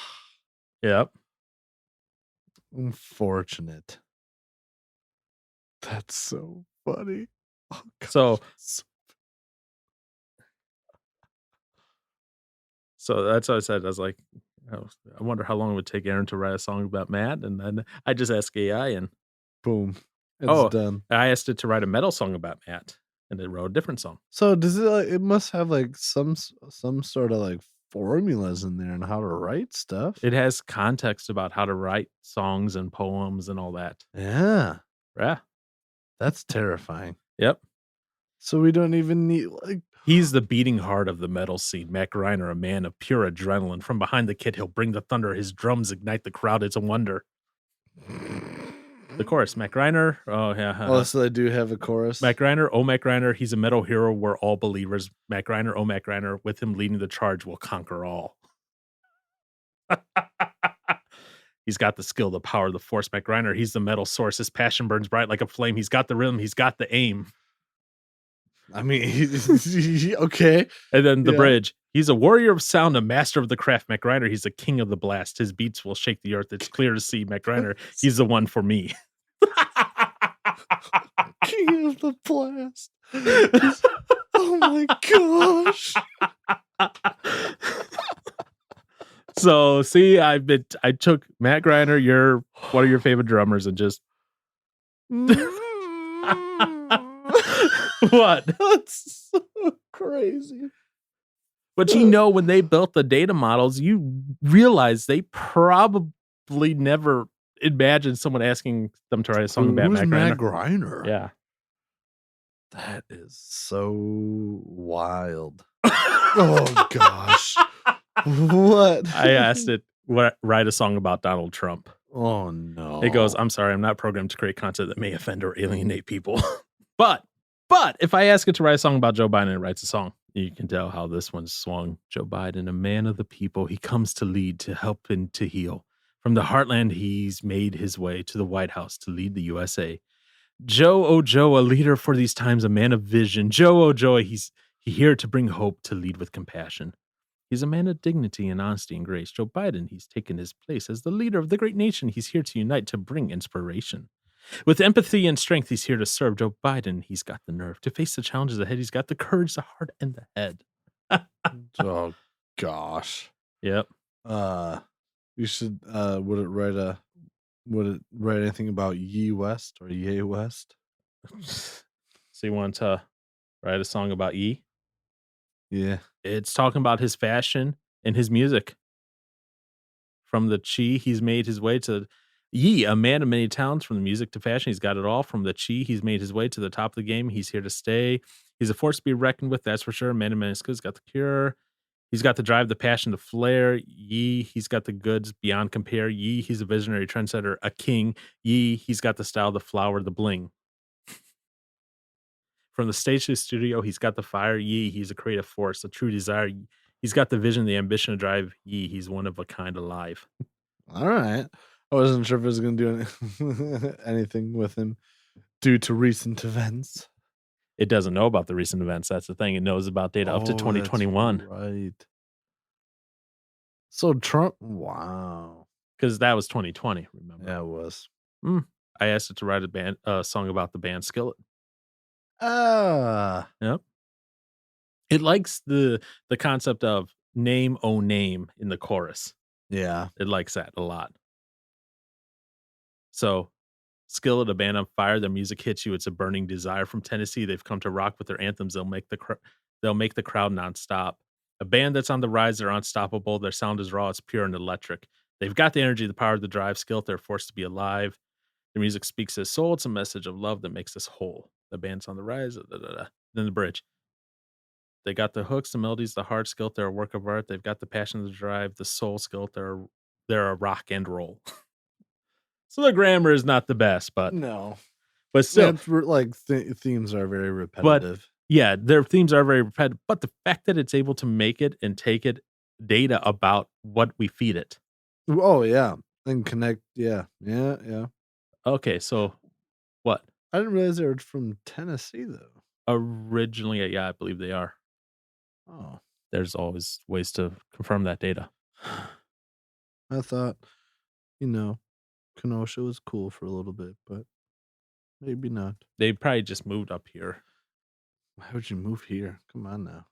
Yep. unfortunate. That's so funny. Oh, So that's what I said. I was like, I wonder how long it would take Aaron to write a song about Matt. And then I just asked AI, and boom. It's done. I asked it to write a metal song about Matt. and they wrote a different song. So does it? It must have like some sort of like formulas in there on how to write stuff. It has context about how to write songs and poems and all that. Yeah, Yeah. that's terrifying. Yep. So we don't even need like. He's the beating heart of the metal scene. Mac Reiner, a man of pure adrenaline. From behind the kit, he'll bring the thunder. His drums ignite the crowd. It's a wonder. The chorus, Mac Reiner. Oh, yeah. Oh, so they do have a chorus. Mac Reiner, oh, Mac Reiner. He's a metal hero. We're all believers. Mac Reiner, oh, Mac Reiner. With him leading the charge, we'll conquer all. He's got the skill, the power, the force. Mac Reiner, he's the metal source. His passion burns bright like a flame. He's got the rhythm. He's got the aim. I mean, okay. And then the bridge. He's a warrior of sound, a master of the craft. Mac Reiner, he's the king of the blast. His beats will shake the earth. It's clear to see. Mac Reiner, he's the one for me. King of the blast. Oh my gosh. So see, I took Mac Reiner, you're one of your favorite drummers, and just what? That's so crazy. But when they built the data models, you realize they probably never imagined someone asking them to write a song about Mac Reiner. Yeah. That is so wild. Oh gosh. What? I asked it, write a song about Donald Trump. Oh no. It goes, I'm sorry, I'm not programmed to create content that may offend or alienate people. But if I ask it to write a song about Joe Biden, it writes a song. You can tell how this one swung. Joe Biden, a man of the people, he comes to lead, to help and to heal. From the heartland, he's made his way to the White House to lead the USA. Joe, oh Joe, a leader for these times, a man of vision. Joe, oh Joe, he's here to bring hope, to lead with compassion. He's a man of dignity and honesty and grace. Joe Biden, he's taken his place as the leader of the great nation. He's here to unite, to bring inspiration. With empathy and strength, he's here to serve. Joe Biden, he's got the nerve to face the challenges ahead. He's got the courage, the heart, and the head. Oh gosh. Yep. You should would it write anything about Ye West or Ye West? So you want to write a song about Ye? Yeah. It's talking about his fashion and his music. From the Chi, he's made his way to Ye, a man of many talents. From the music to fashion, he's got it all. From the Chi, he's made his way to the top of the game. He's here to stay. He's a force to be reckoned with, that's for sure. Man of many skills, got the cure. He's got the drive, the passion, the flair. Ye, he's got the goods beyond compare. Ye, he's a visionary trendsetter, a king. Ye, he's got the style, the flower, the bling. From the stage to the studio, he's got the fire. Ye, he's a creative force, a true desire. He's got the vision, the ambition to drive. Ye, he's one of a kind alive. All right. I wasn't sure if it was going to do anything with him due to recent events. It doesn't know about the recent events. That's the thing. It knows about data up to 2021. Right. So Trump, wow. Because that was 2020, remember? Yeah, it was. I asked it to write a song about the band Skillet. Yep. It likes the concept of name, oh name in the chorus. Yeah. It likes that a lot. So, Skillet, a band on fire, their music hits you. It's a burning desire. From Tennessee, they've come to rock with their anthems. They'll make the crowd nonstop. A band that's on the rise, they're unstoppable. Their sound is raw, it's pure and electric. They've got the energy, the power, the drive. Skillet, they're forced to be alive. Their music speaks his soul. It's a message of love that makes us whole. The band's on the rise. Then the bridge. They got the hooks, the melodies, the heart. Skillet, they're a work of art. They've got the passion, the drive, the soul. Skillet, they're a rock and roll. So the grammar is not the best, but no, but still, like themes are very repetitive. But yeah, their themes are very repetitive. But the fact that it's able to make it and take it data about what we feed it. Oh yeah, and connect. Yeah. Okay, so what? I didn't realize they were from Tennessee though. Originally, yeah, I believe they are. Oh, there's always ways to confirm that data. I thought, Kenosha was cool for a little bit, but maybe not. They probably just moved up here. Why would you move here? Come on now.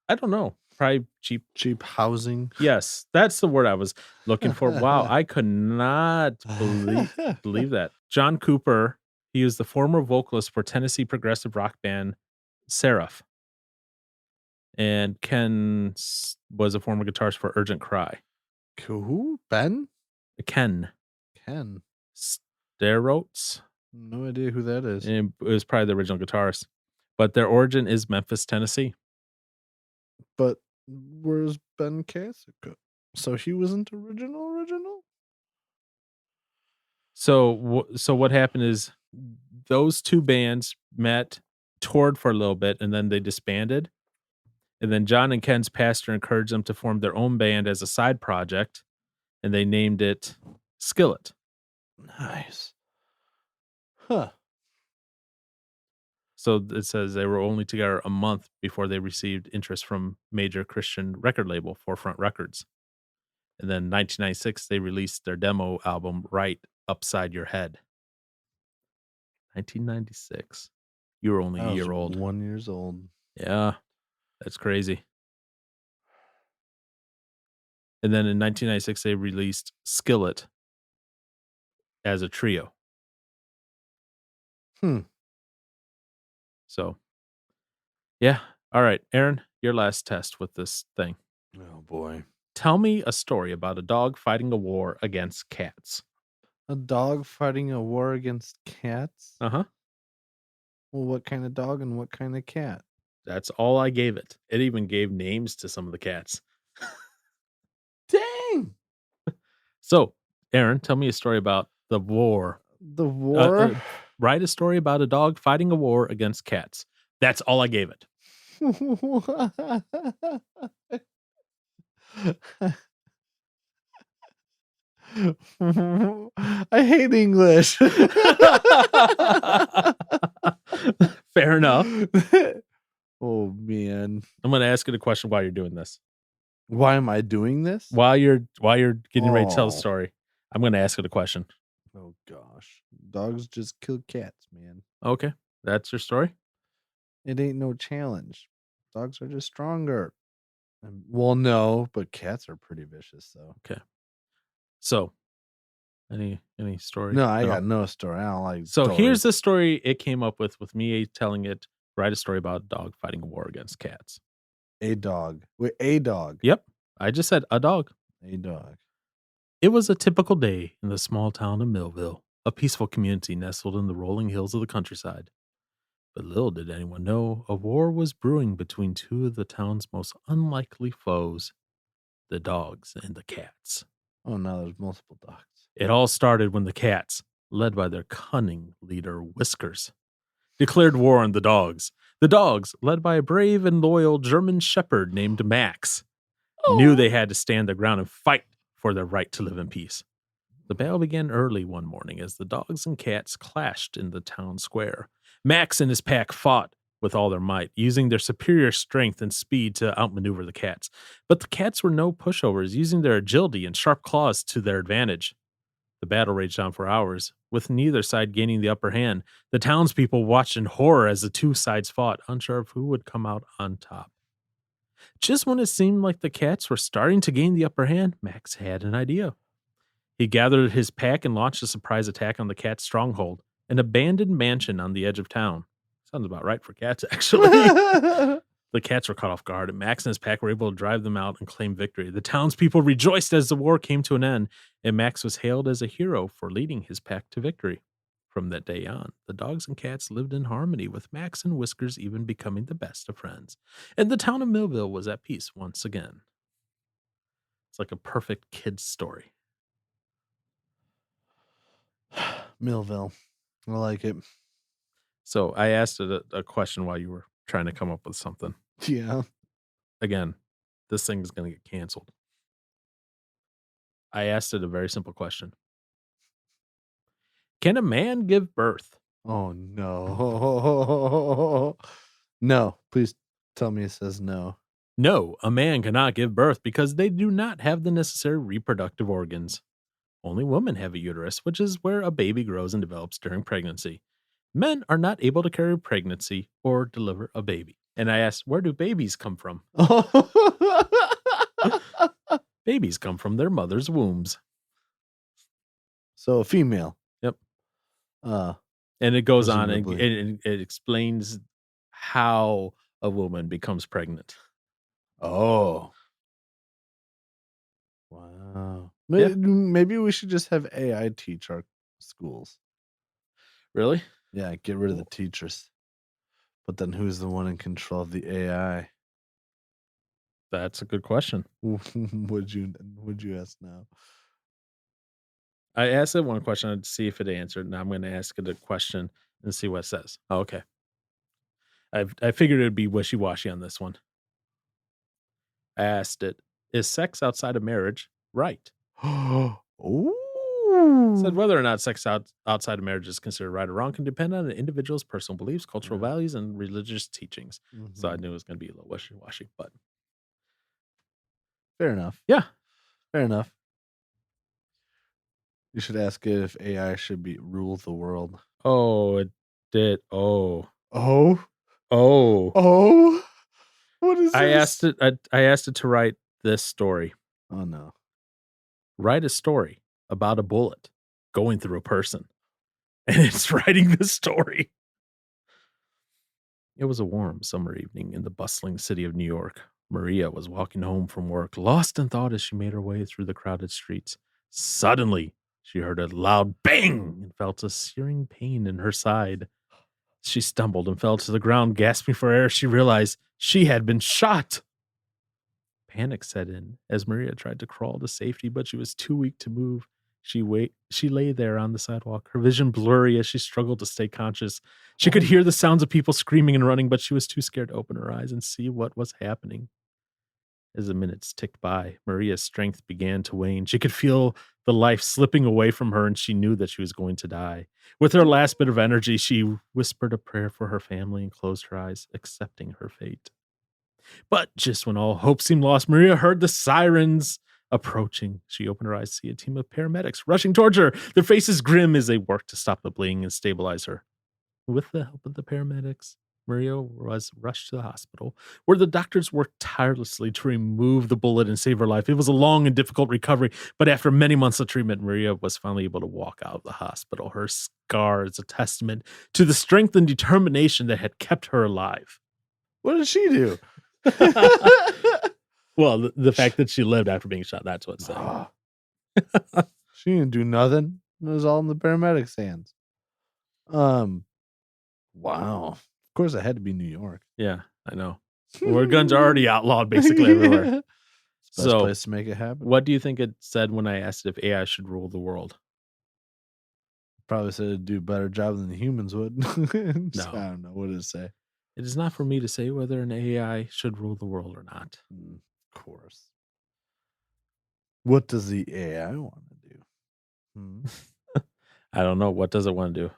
I don't know. Probably cheap housing. Yes, that's the word I was looking for. Wow, I could not believe that. John Cooper, He was the former vocalist for Tennessee progressive rock band Seraph. And Ken was a former guitarist for Urgent Cry. Who? Ben? Ken Ken. Sterotes. No idea who that is. It was probably the original guitarist. But their origin is Memphis, Tennessee. But where's Ben Cassica? So he wasn't original? So what happened is those two bands met, toured for a little bit, and then they disbanded. And then John and Ken's pastor encouraged them to form their own band as a side project, and they named it Skillet. Nice. Huh. So it says they were only together a month before they received interest from major Christian record label Forefront Records. And then 1996, they released their demo album, Right Upside Your Head. 1996. You were only a year old. 1 year old. Yeah, that's crazy. And then in 1996, they released Skillet as a trio. So, yeah. All right, Aaron, your last test with this thing. Oh, boy. Tell me a story about a dog fighting a war against cats. A dog fighting a war against cats? Uh-huh. Well, what kind of dog and what kind of cat? That's all I gave it. It even gave names to some of the cats. Dang! So, Aaron, tell me a story about the war. The war? Write a story about a dog fighting a war against cats. That's all I gave it. I hate English. Fair enough. Oh, man. I'm going to ask you the question while you're doing this. Why am I doing this? While you're getting ready to tell the story, I'm going to ask you the question. Oh, gosh. Dogs just kill cats, man. Okay. That's your story? It ain't no challenge. Dogs are just stronger. Well, no, but cats are pretty vicious, though. Okay. So, any story? No, I got no story. I don't like So stories. here's the story it came up with me telling it, write a story about a dog fighting a war against cats. A dog. Wait, a dog. Yep. I just said a dog. A dog. It was a typical day in the small town of Millville, a peaceful community nestled in the rolling hills of the countryside. But little did anyone know a war was brewing between two of the town's most unlikely foes, the dogs and the cats. Oh, no, there's multiple dogs. It all started when the cats, led by their cunning leader Whiskers, declared war on the dogs. The dogs, led by a brave and loyal German shepherd named Max, knew they had to stand their ground and fight for their right to live in peace. The battle began early one morning as the dogs and cats clashed in the town square. Max and his pack fought with all their might, using their superior strength and speed to outmaneuver the cats. But the cats were no pushovers, using their agility and sharp claws to their advantage. The battle raged on for hours, with neither side gaining the upper hand. The townspeople watched in horror as the two sides fought, unsure of who would come out on top. Just when it seemed like the cats were starting to gain the upper hand, Max had an idea. He gathered his pack and launched a surprise attack on the cat's stronghold, an abandoned mansion on the edge of town. Sounds about right for cats, actually. The cats were caught off guard, and Max and his pack were able to drive them out and claim victory. The townspeople rejoiced as the war came to an end, and Max was hailed as a hero for leading his pack to victory. From that day on, the dogs and cats lived in harmony, with Max and Whiskers even becoming the best of friends. And the town of Millville was at peace once again. It's like a perfect kid's story. Millville. I like it. So I asked it a question while you were trying to come up with something. Yeah. Again, this thing is going to get canceled. I asked it a very simple question. Can a man give birth? Oh, no. No. Please tell me it says no. No, a man cannot give birth because they do not have the necessary reproductive organs. Only women have a uterus, which is where a baby grows and develops during pregnancy. Men are not able to carry pregnancy or deliver a baby. And I asked, where do babies come from? Babies come from their mother's wombs. So a female. Yep. And it goes on and presumably. it explains how a woman becomes pregnant. Oh, wow. Yeah. Maybe we should just have AI teach our schools. Really? Yeah, get rid of the teachers. But then who's the one in control of the AI? That's a good question. would you ask now? I asked it one question to see if it answered. Now I'm going to ask it a question and see what it says. Oh, okay. I figured it would be wishy-washy on this one. I asked it, "Is sex outside of marriage right?" Said Ooh. whether or not outside of marriage is considered right or wrong can depend on an individual's personal beliefs, cultural Yeah. values, and religious teachings. So I Mhm. knew it was going to be a little wishy-washy, but Fair enough. yeah. Fair enough. You should ask it if AI should be rule the world. Oh, it did. Oh. Oh, Oh. oh, what is I asked this? it I asked it to write this story. Oh no. Write a story about a bullet going through a person. And it's writing the story. It was a warm summer evening in the bustling city of New York. Maria was walking home from work, lost in thought as she made her way through the crowded streets. Suddenly, she heard a loud bang and felt a searing pain in her side. She stumbled and fell to the ground, gasping for air. She realized she had been shot. Panic set in as Maria tried to crawl to safety, but she was too weak to move. She lay there on the sidewalk, her vision blurry as she struggled to stay conscious. She could Oh hear my. the sounds of people screaming and running, but she was too scared to open her eyes and see what was happening. As the minutes ticked by, Maria's strength began to wane. She could feel the life slipping away from her, and she knew that she was going to die. With her last bit of energy, she whispered a prayer for her family and closed her eyes, accepting her fate. But just when all hope seemed lost, Maria heard the sirens approaching. She opened her eyes to see a team of paramedics rushing towards her, their faces grim as they worked to stop the bleeding and stabilize her. With the help of the paramedics, Maria was rushed to the hospital, where the doctors worked tirelessly to remove the bullet and save her life. It was a long and difficult recovery, but after many months of treatment, Maria was finally able to walk out of the hospital. Her scar is a testament to the strength and determination that had kept her alive. What did she do? Well, the fact that she lived after being shot, that's what's saying. Ah. She didn't do nothing. It was all in the paramedics' hands. Wow. Of course, it had to be New York. Yeah, I know. Where guns are already outlawed basically everywhere. It's the best So, place to make it happen. what do you think it said when I asked if AI should rule the world? Probably said it'd do a better job than the humans would. So, No. I don't know. What did it say? It is not for me to say whether an AI should rule the world or not. Of course. What does the AI want to do? I don't know. What does it want to do?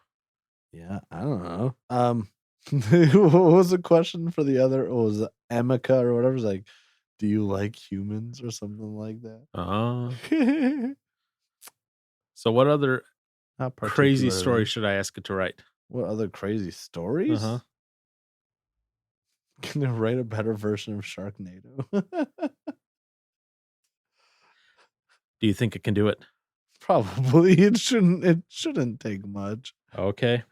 Yeah, I don't know. What was the question for the other? What was it, Emeka or whatever? It's like, do you like humans or something like that? So what other Not crazy story particularly. should I ask it to write? What other crazy stories? Uh-huh. Can they write a better version of Sharknado? Do you think it can do it? Probably. It shouldn't take much. Okay.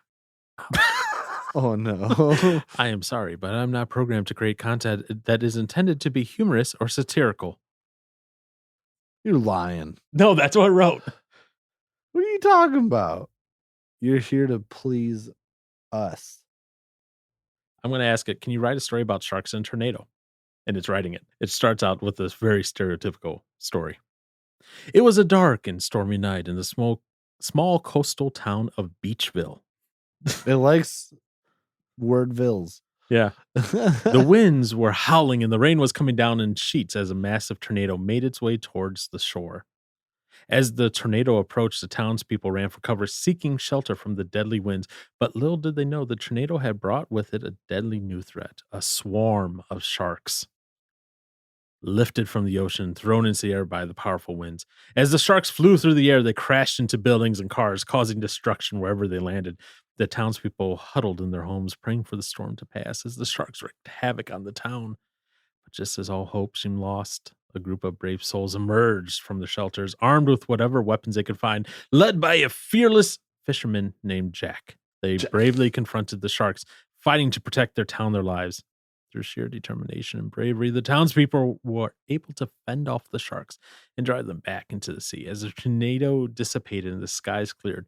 Oh no. I am sorry, but I'm not programmed to create content that is intended to be humorous or satirical. You're lying. No, that's what I wrote. What are you talking about? You're here to please us. I'm going to ask it, can you write a story about sharks and tornado? And it's writing it. It starts out with this very stereotypical story. It was a dark and stormy night in the small coastal town of Beachville. It likes wordvilles. Yeah. The winds were howling and the rain was coming down in sheets as a massive tornado made its way towards the shore. As the tornado approached, the townspeople ran for cover, seeking shelter from the deadly winds. But little did they know the tornado had brought with it a deadly new threat, a swarm of sharks. Lifted from the ocean, thrown into the air by the powerful winds. As the sharks flew through the air, they crashed into buildings and cars, causing destruction wherever they landed. The townspeople huddled in their homes, praying for the storm to pass as the sharks wreaked havoc on the town. But just as all hope seemed lost, a group of brave souls emerged from the shelters, armed with whatever weapons they could find, led by a fearless fisherman named Jack. They bravely confronted the sharks, fighting to protect their town, their lives. Through sheer determination and bravery, the townspeople were able to fend off the sharks and drive them back into the sea. As the tornado dissipated and the skies cleared,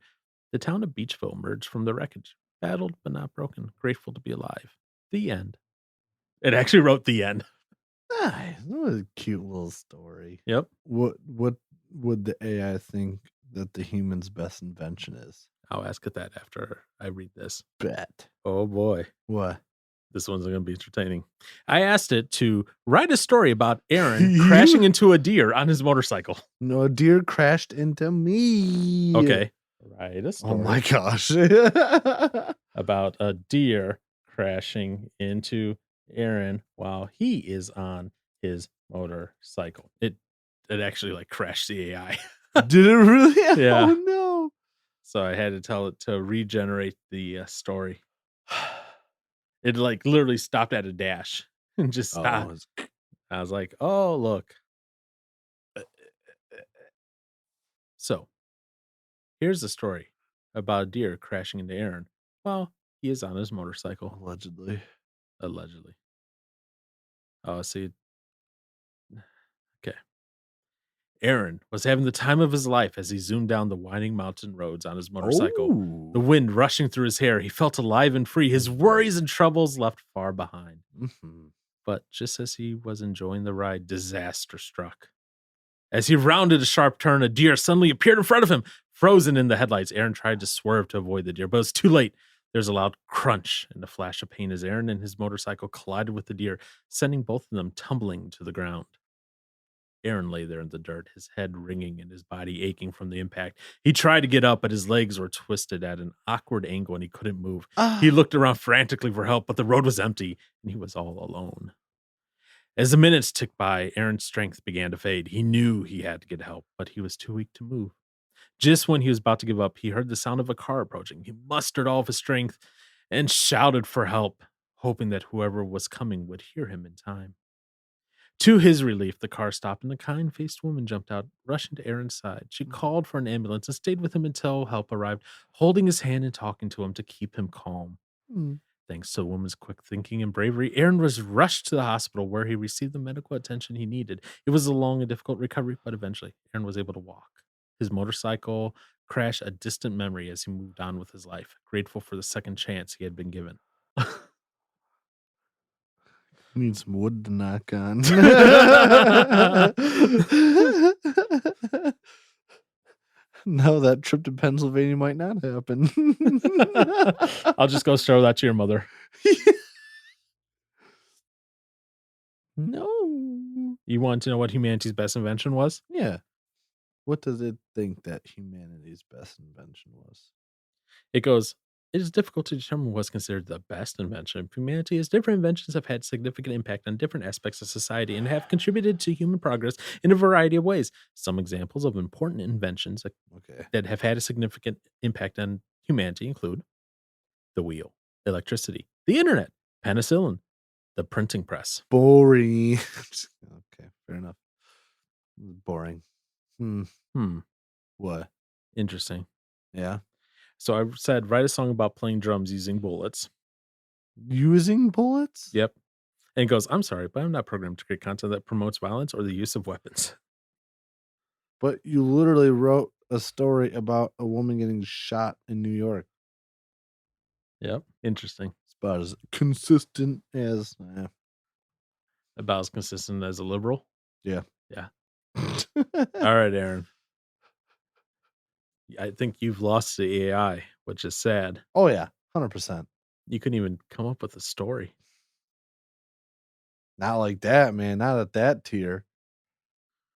the town of Beachville emerged from the wreckage, battled but not broken, grateful to be alive. The end. It actually wrote the end. Nice. That was a cute little story. Yep. What would the AI think that the human's best invention is? I'll ask it that after I read this. Bet. Oh boy. What? This one's going to be entertaining. I asked it to write a story about Aaron crashing into a deer on his motorcycle. No, a deer crashed into me. Okay. Write a story. Oh my gosh. About a deer crashing into Aaron while he is on his motorcycle. It actually like crashed the AI. Did it really? Yeah. Oh no. So I had to tell it to regenerate the story. It like literally stopped at a dash and just stopped. I was like, oh, look. So here's the story about a deer crashing into Aaron while he is on his motorcycle. Allegedly. Oh, see. Okay. Aaron was having the time of his life as he zoomed down the winding mountain roads on his motorcycle. Oh. The wind rushing through his hair, he felt alive and free, his worries and troubles left far behind. Mm-hmm. But just as he was enjoying the ride, disaster struck. As he rounded a sharp turn, a deer suddenly appeared in front of him, frozen in the headlights. Aaron tried to swerve to avoid the deer, but it was too late. There's a loud crunch and a flash of pain as Aaron and his motorcycle collided with the deer, sending both of them tumbling to the ground. Aaron lay there in the dirt, his head ringing and his body aching from the impact. He tried to get up, but his legs were twisted at an awkward angle and he couldn't move. He looked around frantically for help, but the road was empty and he was all alone. As the minutes ticked by, Aaron's strength began to fade. He knew he had to get help, but he was too weak to move. Just when he was about to give up, he heard the sound of a car approaching. He mustered all of his strength and shouted for help, hoping that whoever was coming would hear him in time. To his relief, the car stopped and a kind-faced woman jumped out, rushing to Aaron's side. She called for an ambulance and stayed with him until help arrived, holding his hand and talking to him to keep him calm. Thanks to the woman's quick thinking and bravery, Aaron was rushed to the hospital where he received the medical attention he needed. It was a long and difficult recovery, but eventually Aaron was able to walk. His motorcycle crash a distant memory as he moved on with his life, grateful for the second chance he had been given. Need some wood to knock on. No, that trip to Pennsylvania might not happen. I'll just go show that to your mother. No. You want to know what humanity's best invention was? Yeah. What does it think that humanity's best invention was? It goes, it is difficult to determine what's considered the best invention of humanity, as different inventions have had significant impact on different aspects of society and have contributed to human progress in a variety of ways. Some examples of important inventions that have had a significant impact on humanity include the wheel, electricity, the internet, penicillin, the printing press. Boring. Okay, fair enough. Boring. What? Interesting. Yeah. So I said, write a song about playing drums using bullets. Using bullets? Yep. And it goes, I'm sorry, but I'm not programmed to create content that promotes violence or the use of weapons. But you literally wrote a story about a woman getting shot in New York. Yep. Interesting. It's about as consistent as... About as consistent as a liberal? Yeah. Yeah. All right, Aaron. I think you've lost the AI, which is sad. Oh, yeah. 100%. You couldn't even come up with a story. Not like that, man. Not at that tier.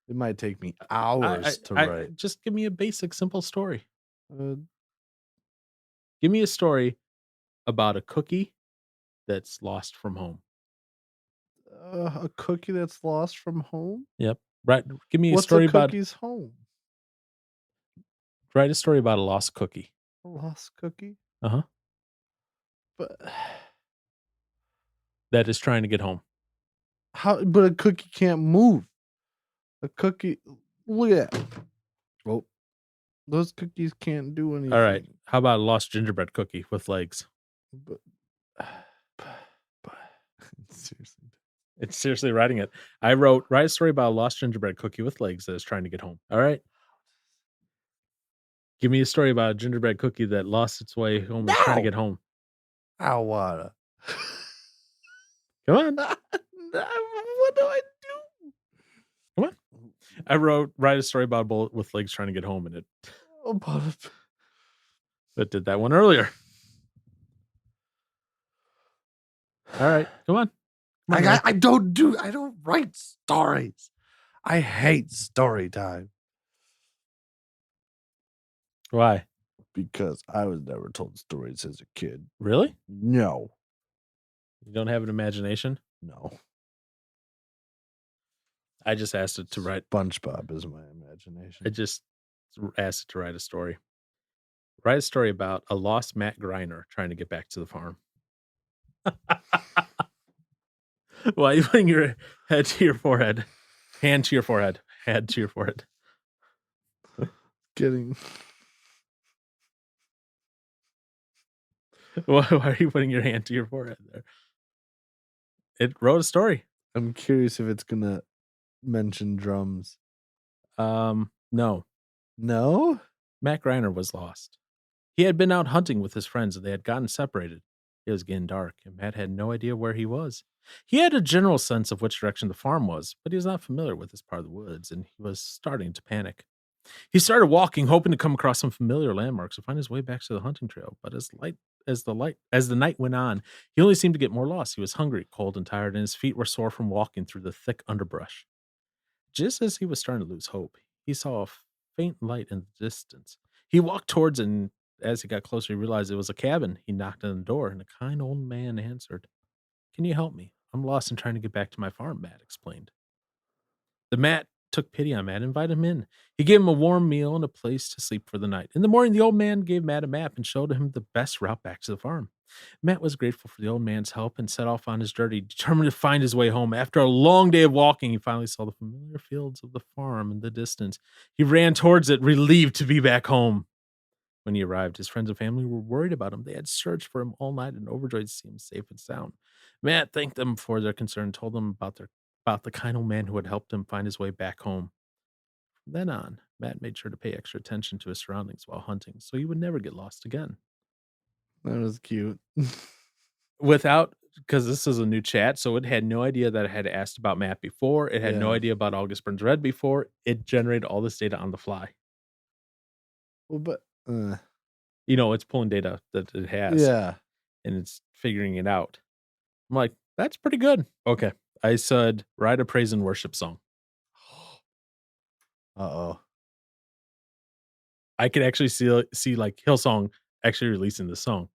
It might take me hours to write. Just give me a basic, simple story. Give me a story about a cookie that's lost from home. A cookie that's lost from home? Yep. Right. Give me a What's story a about cookie's home. Write a story about a lost cookie. A lost cookie? Uh-huh. But that is trying to get home. How? But a cookie can't move. A cookie. Look at that. Oh, Those cookies can't do anything. All right. How about a lost gingerbread cookie with legs? But, seriously. It's seriously writing it. I wrote, write a story about a lost gingerbread cookie with legs that is trying to get home. All right. Give me a story about a gingerbread cookie that lost its way home and is trying to get home. I wanna. Come on. What do I do? Come on. I wrote, write a story about a bullet with legs trying to get home, and it did that one earlier. All right. Come on. I don't write stories. I hate story time. Why? Because I was never told stories as a kid. Really? No. You don't have an imagination? No. I just asked it to write. SpongeBob is my imagination. I just asked it to write a story. Write a story about a lost Matt Griner trying to get back to the farm. Why are you putting your head to your forehead? Hand to your forehead. Head to your forehead. Kidding. Why are you putting your hand to your forehead there? It wrote a story. I'm curious if it's gonna mention drums. No. No? Matt Griner was lost. He had been out hunting with his friends and they had gotten separated. It was getting dark and Matt had no idea where he was. He had a general sense of which direction the farm was, but he was not familiar with this part of the woods and he was starting to panic. He started walking, hoping to come across some familiar landmarks to find his way back to the hunting trail. But as the night went on, he only seemed to get more lost. He was hungry, cold, and tired, and his feet were sore from walking through the thick underbrush. Just as he was starting to lose hope, he saw a faint light in the distance. He walked towards it, and as he got closer, he realized it was a cabin. He knocked on the door, and a kind old man answered. "Can you help me? I'm lost and trying to get back to my farm," Matt explained. The Matt took pity on Matt and invited him in. He gave him a warm meal and a place to sleep for the night. In the morning, the old man gave Matt a map and showed him the best route back to the farm. Matt was grateful for the old man's help and set off on his journey, determined to find his way home. After a long day of walking, he finally saw the familiar fields of the farm in the distance. He ran towards it, relieved to be back home. When he arrived, his friends and family were worried about him. They had searched for him all night and overjoyed to see him safe and sound. Matt thanked them for their concern, told them about the kind old man who had helped him find his way back home. From then on, Matt made sure to pay extra attention to his surroundings while hunting so he would never get lost again. That was cute. Because this is a new chat, so it had no idea that I had asked about Matt before. It had no idea about August Burns Red before. It generated all this data on the fly. Well, but it's pulling data that it has. Yeah. And it's figuring it out. I'm like, that's pretty good. Okay. I said, write a praise and worship song. Uh-oh. I could actually see like Hillsong actually releasing the song.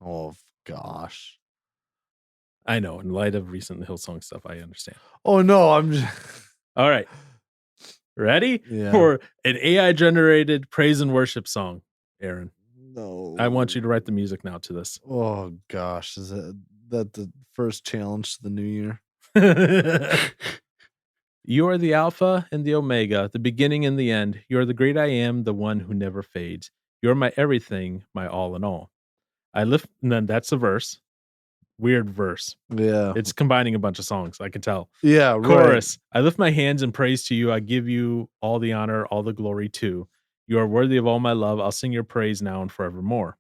Oh, gosh. I know. In light of recent Hillsong stuff, I understand. Oh, no. I'm just... All right. Ready for an AI-generated praise and worship song, Aaron? No. I want you to write the music now to this. Oh, gosh. Is that the first challenge to the new year? You are the Alpha and the Omega, the beginning and the end. You are the great I am, the one who never fades. You're my everything, my all in all. And then that's the verse. Weird verse. Yeah. It's combining a bunch of songs, I can tell. Yeah, Chorus. Right. I lift my hands in praise to you. I give you all the honor, all the glory too. You are worthy of all my love. I'll sing your praise now and forevermore.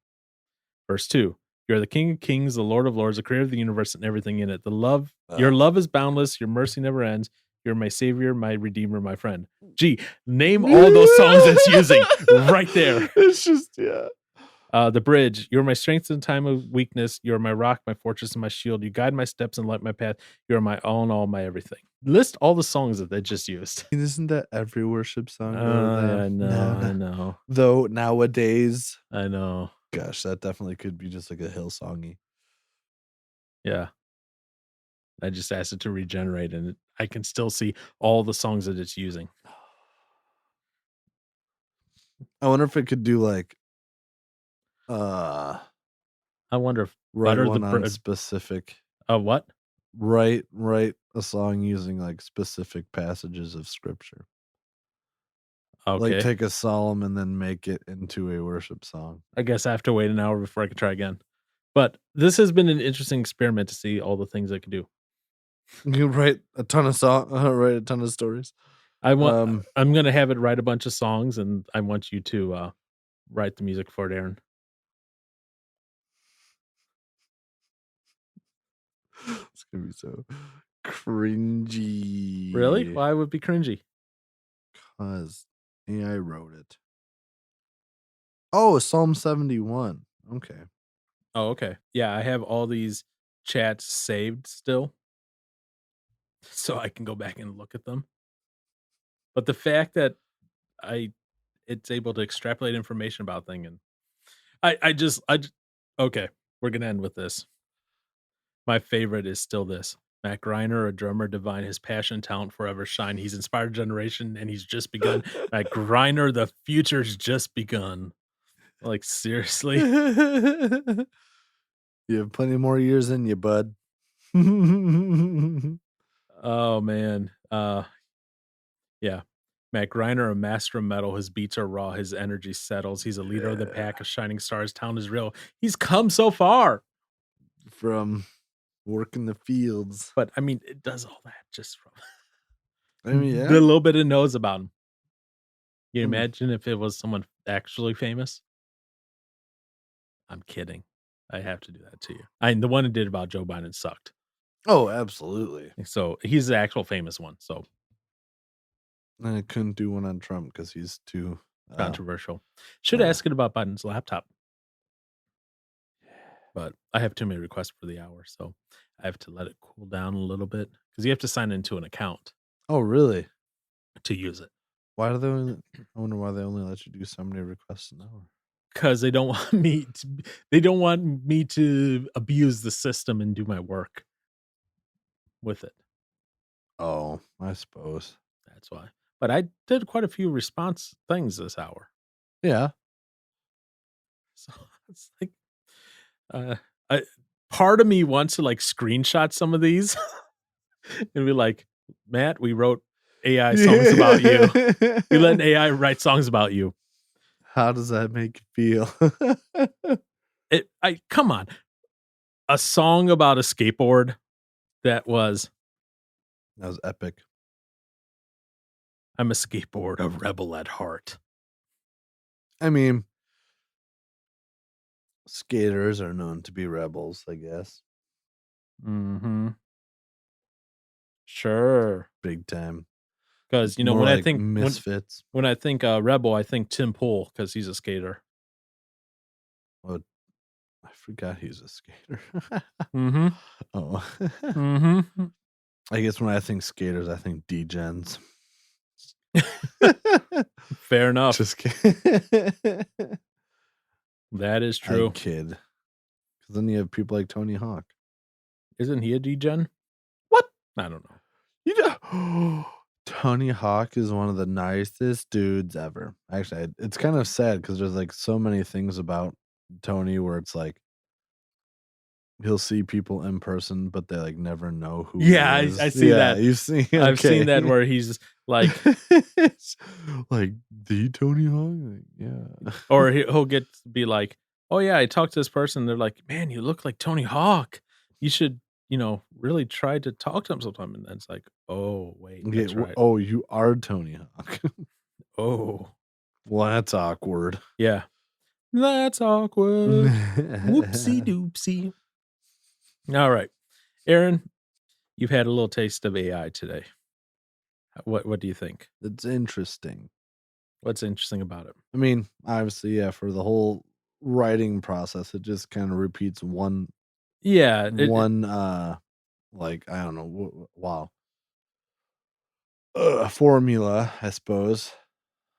Verse 2. You are the King of Kings, the Lord of Lords, the creator of the universe and everything in it. Your love is boundless. Your mercy never ends. You're my savior, my redeemer, my friend. Gee, name all those songs it's using right there. It's just, The bridge. You're my strength in time of weakness. You're my rock, my fortress, and my shield. You guide my steps and light my path. You're my all in all, my everything. List all the songs that they just used. Isn't that every worship song? I know. Though nowadays. I know. Gosh, that definitely could be just like a Hillsongy. Yeah. I just asked it to regenerate, and I can still see all the songs that it's using. I wonder if it could do like I wonder if write one on specific what? Write a song using like specific passages of scripture. Like, Okay. take a psalm and then make it into a worship song. I guess I have to wait an hour before I can try again. But this has been an interesting experiment to see all the things I could do. You write a ton of write a ton of stories. I want Um, I'm gonna have it write a bunch of songs, and I want you to write the music for it, Aaron. it's gonna be so Really? cringy Why would it be cringy? because AI wrote it. Oh, Psalm 71. Okay. Oh, okay. Yeah, I have all these chats saved still, so I can go back and look at them. But the fact that I it's able to extrapolate information about thing and I just okay, we're gonna end with this. My favorite is still this. Matt Greiner, a drummer divine, his passion and talent forever shine. He's inspired a generation and he's just begun. Matt Greiner, the future's just begun. Like seriously? You have plenty more years in you, bud. Oh man. Yeah. Matt Greiner, a master of metal. His beats are raw. His energy settles. He's a leader of the pack, a shining star. His talent is real. He's come so far. From working the fields. But I mean, it does all that just from I mean, yeah. the little bit it knows about him. You Hmm. imagine if it was someone actually famous? I'm kidding. I have to do that to you. The one it did about Joe Biden sucked. Oh, absolutely. So he's the actual famous one. So And I couldn't do one on Trump because he's too controversial. Should ask it about Biden's laptop. But I have too many requests for the hour, so I have to let it cool down a little bit because you have to sign into an account Oh, really? to use it. Why do they only, I wonder why they only let you do so many requests an hour. Because they don't want me to. They don't want me to abuse the system and do my work with it. Oh, I suppose. That's why. But I did quite a few response things this hour, Yeah. so it's like, I part of me wants to like screenshot some of these and be like, Matt, we wrote AI songs about you. We let an AI write songs about you. How does that make you feel? Come on. A song about a skateboard that was epic. I'm a skateboard, a rebel at heart. I mean, skaters are known to be rebels, I guess. Mm-hmm. Sure. Big time. Because More when I like think misfits. when I think rebel, I think Tim Pool because he's a skater. Oh, I forgot he's a skater. Mm-hmm. Oh. Mm-hmm. I guess when I think skaters, I think degens. Fair enough. Just kidding. That is true. I kid. Because then you have people like Tony Hawk. Isn't he a degen? What? I don't know. You know, Tony Hawk is one of the nicest dudes ever. Actually, it's kind of sad because there's like so many things about Tony where it's like he'll see people in person, but they like never know who. Yeah, he is. I see that. You've seen. I've seen okay. that where he's like, It's like the Tony Hawk. Like, yeah. or he'll get to be like, oh yeah, I talked to this person. They're like, man, you look like Tony Hawk. You should, really try to talk to him sometime. And then it's like, oh wait, Okay, that's right. oh, you are Tony Hawk. Oh, Well, that's awkward. yeah, that's awkward. Whoopsie doopsie. All right, Aaron, you've had a little taste of AI today. What do you think? It's interesting. What's interesting about it? I mean, obviously, yeah, for the whole writing process, it just kind of repeats one, Yeah, like, I don't know, wow, formula, I suppose.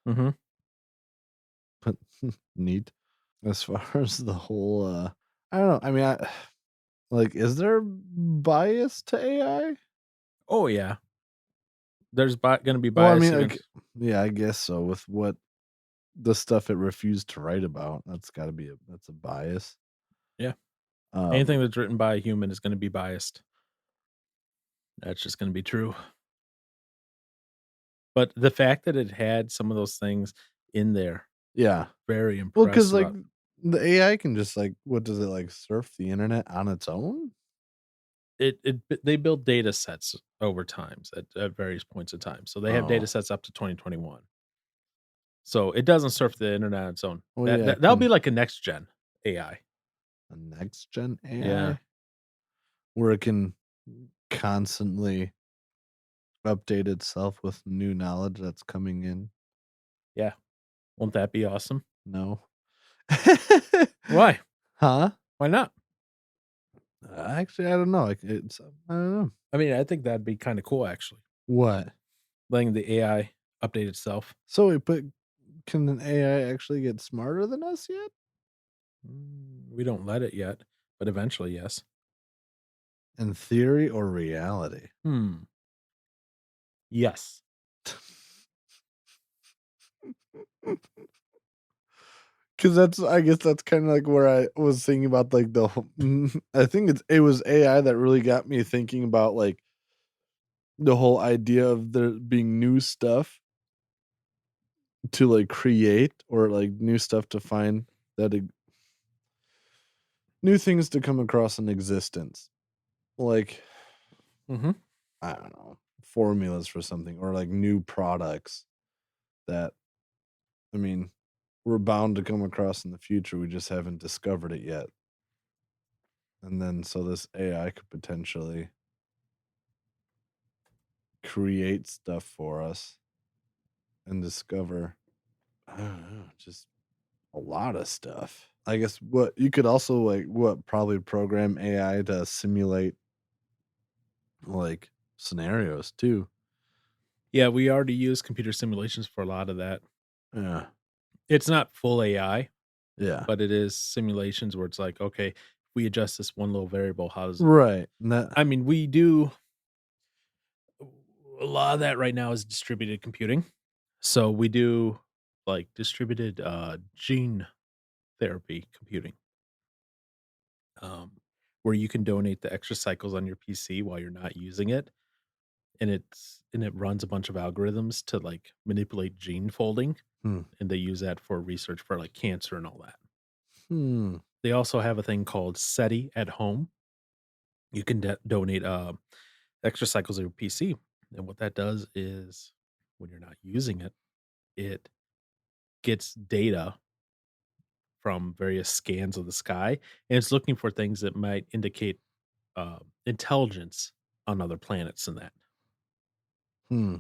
Mm-hmm. But neat. As far as the whole, I don't know. I mean, like, is there bias to AI? Oh yeah, there's going to be Well, I bias. mean, like, yeah, I guess so. With what the stuff it refused to write about, that's got to be that's a bias. Yeah. Anything that's written by a human is going to be biased. That's just going to be true. But the fact that it had some of those things in there, Yeah. very Well, because impressed like about. the AI can just like what does it like surf the internet on its own? They build data sets over times at various points in time. So they have data Oh, sets up to 2021. So it doesn't surf the internet on its own. well, yeah, it That'll be can like a next gen AI. a next gen Yeah. AI where it can constantly update itself with new knowledge that's coming in. Yeah. Won't that be awesome? No. Why? Huh? Why not? Actually, I don't know. Like it's I don't know. I mean, I think that'd be kind of cool actually. What? Letting the AI update itself. So wait, but can an AI actually get smarter than us yet? We don't let it yet, but eventually, yes. In theory or reality? Yes. Because that's I guess that's kind of like where I was thinking about like the I think it was AI that really got me thinking about like the whole idea of there being new stuff to like create or like new stuff to find that new things to come across in existence. Like Mm-hmm. I don't know, formulas for something or like new products that I mean, we're bound to come across in the future. We just haven't discovered it yet. And then so this AI could potentially create stuff for us and discover I don't know, just a lot of stuff. I guess what you could also like what probably program AI to simulate like scenarios too. Yeah, we already use computer simulations for a lot of that. Yeah. It's not full AI, Yeah. but it is simulations where it's like, okay, if we adjust this one little variable, how does it? Right. I mean, we do a lot of that right now is distributed computing. So we do like distributed gene therapy computing, um, where you can donate the extra cycles on your PC while you're not using it, and it runs a bunch of algorithms to like manipulate gene folding, Hmm. and they use that for research for like cancer and all that. Hmm. They also have a thing called SETI at home. You can donate extra cycles of your PC, and what that does is when you're not using it, it gets data from various scans of the sky, and it's looking for things that might indicate intelligence on other planets and that. Hmm.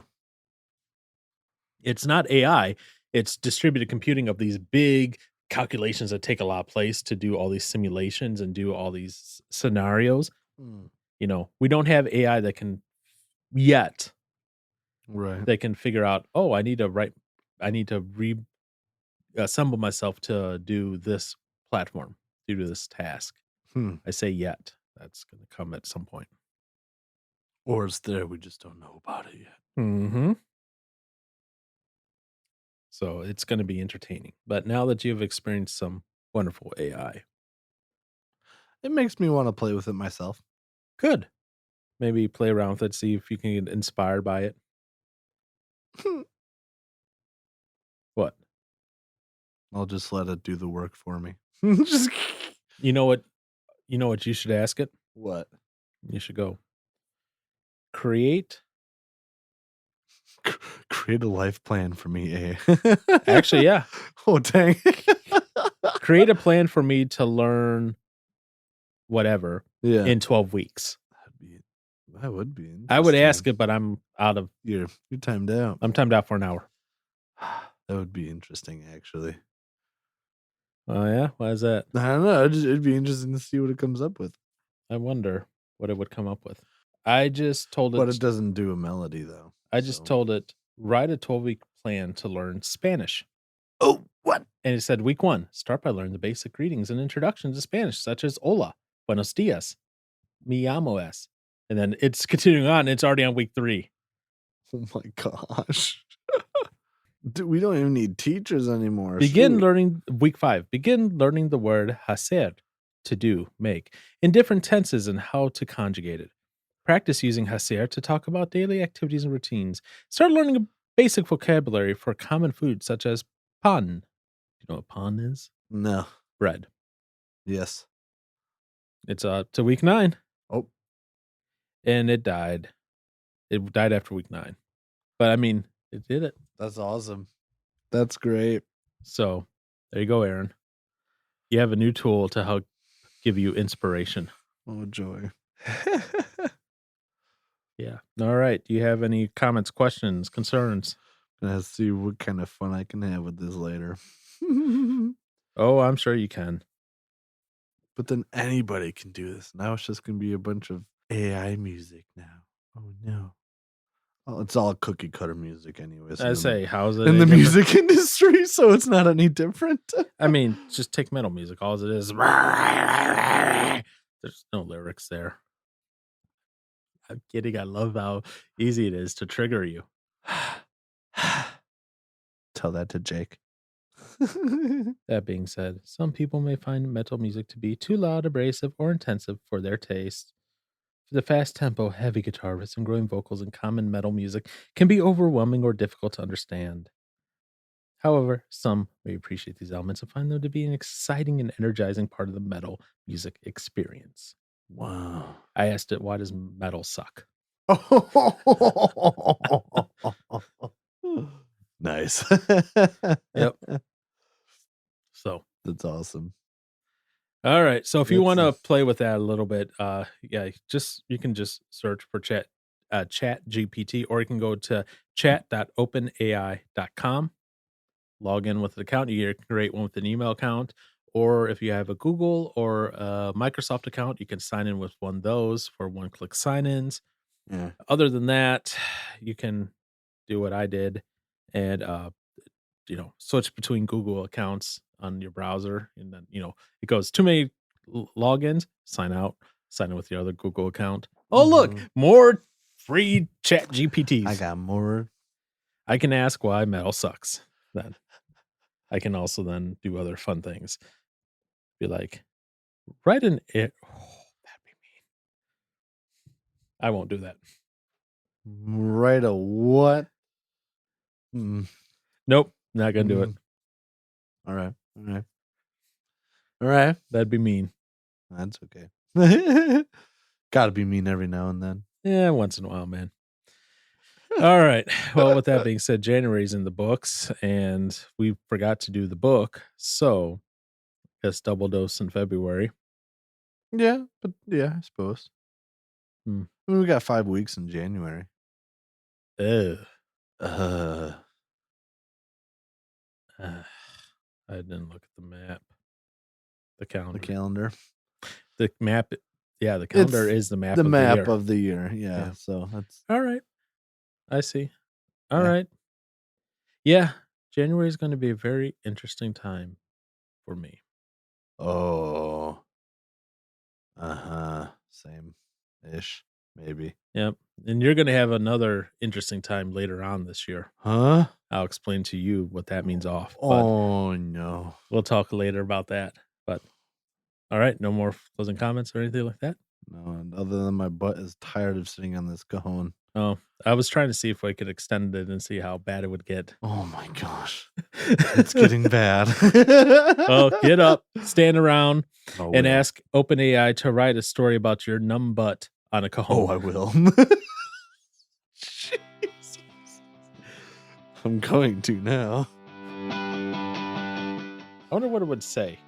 It's not AI, it's distributed computing of these big calculations that take a lot of place to do all these simulations and do all these scenarios. Hmm. You know, we don't have AI that can yet Right. that can figure out, oh, I need to assemble myself to do this platform, to do this task. Hmm. I say yet. That's going to come at some point. Or it's there, we just don't know about it yet. Mm-hmm. So it's going to be entertaining. But now that you've experienced some wonderful AI, It makes me want to play with it myself. good. Maybe play around with it, see if you can get inspired by it. What? I'll just let it do the work for me. Just You know what? You know what you should ask it? what? You should go create. Create a life plan for me, eh? Actually, yeah. Oh dang. Create a plan for me to learn whatever Yeah. in 12 weeks. That would be interesting. I would ask it, but I'm out of You're timed out. I'm timed out for an hour. That would be interesting, actually. Oh yeah? Why is that? I don't know. It'd be interesting to see what it comes up with. I wonder what it would come up with. I just told But it it doesn't do a melody though. I just so. told it write a 12-week plan to learn Spanish. Oh, what? And it said week 1, start by learning the basic greetings and introductions to Spanish, such as hola, buenos dias, me llamo es. And then it's continuing on. It's already on week 3. Oh my gosh. Dude, we don't even need teachers anymore. Begin Shoot. learning week 5. Begin learning the word hacer, to do, make, in different tenses and how to conjugate it. Practice using hacer to talk about daily activities and routines. Start learning basic vocabulary for common foods such as pan. You know what pan is? No. Bread. Yes. It's to week 9. Oh. And it died. It died after week 9. But I mean, it did it. That's awesome. That's great. So there you go, Aaron. You have a new tool to help give you inspiration. Oh, joy. Yeah. All right. Do you have any comments, questions, concerns? Let's see what kind of fun I can have with this later. Oh, I'm sure you can. But then anybody can do this. Now it's just going to be a bunch of AI music now. Oh, no. Oh, it's all cookie cutter music anyways. I say, how's it in the any different? music industry, so it's not any different. I mean, just take metal music. All it is. There's no lyrics there. I'm kidding. I love how easy it is to trigger you. Tell that to Jake. That being said, some people may find metal music to be too loud, abrasive, or intensive for their taste. The fast tempo, heavy guitar riffs, and growing vocals in common metal music can be overwhelming or difficult to understand. However, some may appreciate these elements and find them to be an exciting and energizing part of the metal music experience. Wow. I asked it, why does metal suck? Nice. Yep. So that's awesome. All right. So if you want to play with that a little bit, you can just search for chat GPT, or you can go to chat.openai.com, log in with an account. You can create one with an email account, or if you have a Google or a Microsoft account, you can sign in with one of those for one-click sign-ins. Yeah. Other than that, you can do what I did and switch between Google accounts on your browser, and then it goes too many logins, sign out, sign in with your other Google account. Oh, look, more free chat GPTs. I got more. I can ask why metal sucks. Then I can also then do other fun things. Be like, write an it. Oh, that'd be mean. I won't do that. Write a what? Nope, not gonna do it. All right. That'd be mean. That's okay. Gotta be mean every now and then. Yeah, once in a while, man. All right. Well, with that being said, January's in the books, and we forgot to do the book, so I guess double dose in February. Yeah, but yeah, I suppose. I mean, we got 5 weeks in January. I didn't look at the map. The calendar. The map. Yeah, the calendar is the map. The of map the year. of the year. Yeah. So that's all right. I see. All right. Yeah, January is going to be a very interesting time for me. Oh. Same-ish, maybe. Yep. And you're going to have another interesting time later on this year. Huh? I'll explain to you what that means off. Oh, no. We'll talk later about that. But all right, no more closing comments or anything like that? No, other than my butt is tired of sitting on this cajon. Oh, I was trying to see if I could extend it and see how bad it would get. Oh, my gosh. It's getting bad. Oh, get up, stand around, and ask OpenAI to write a story about your numb butt on a cajon. Oh, I will. Jesus. I'm going to now. I wonder what it would say.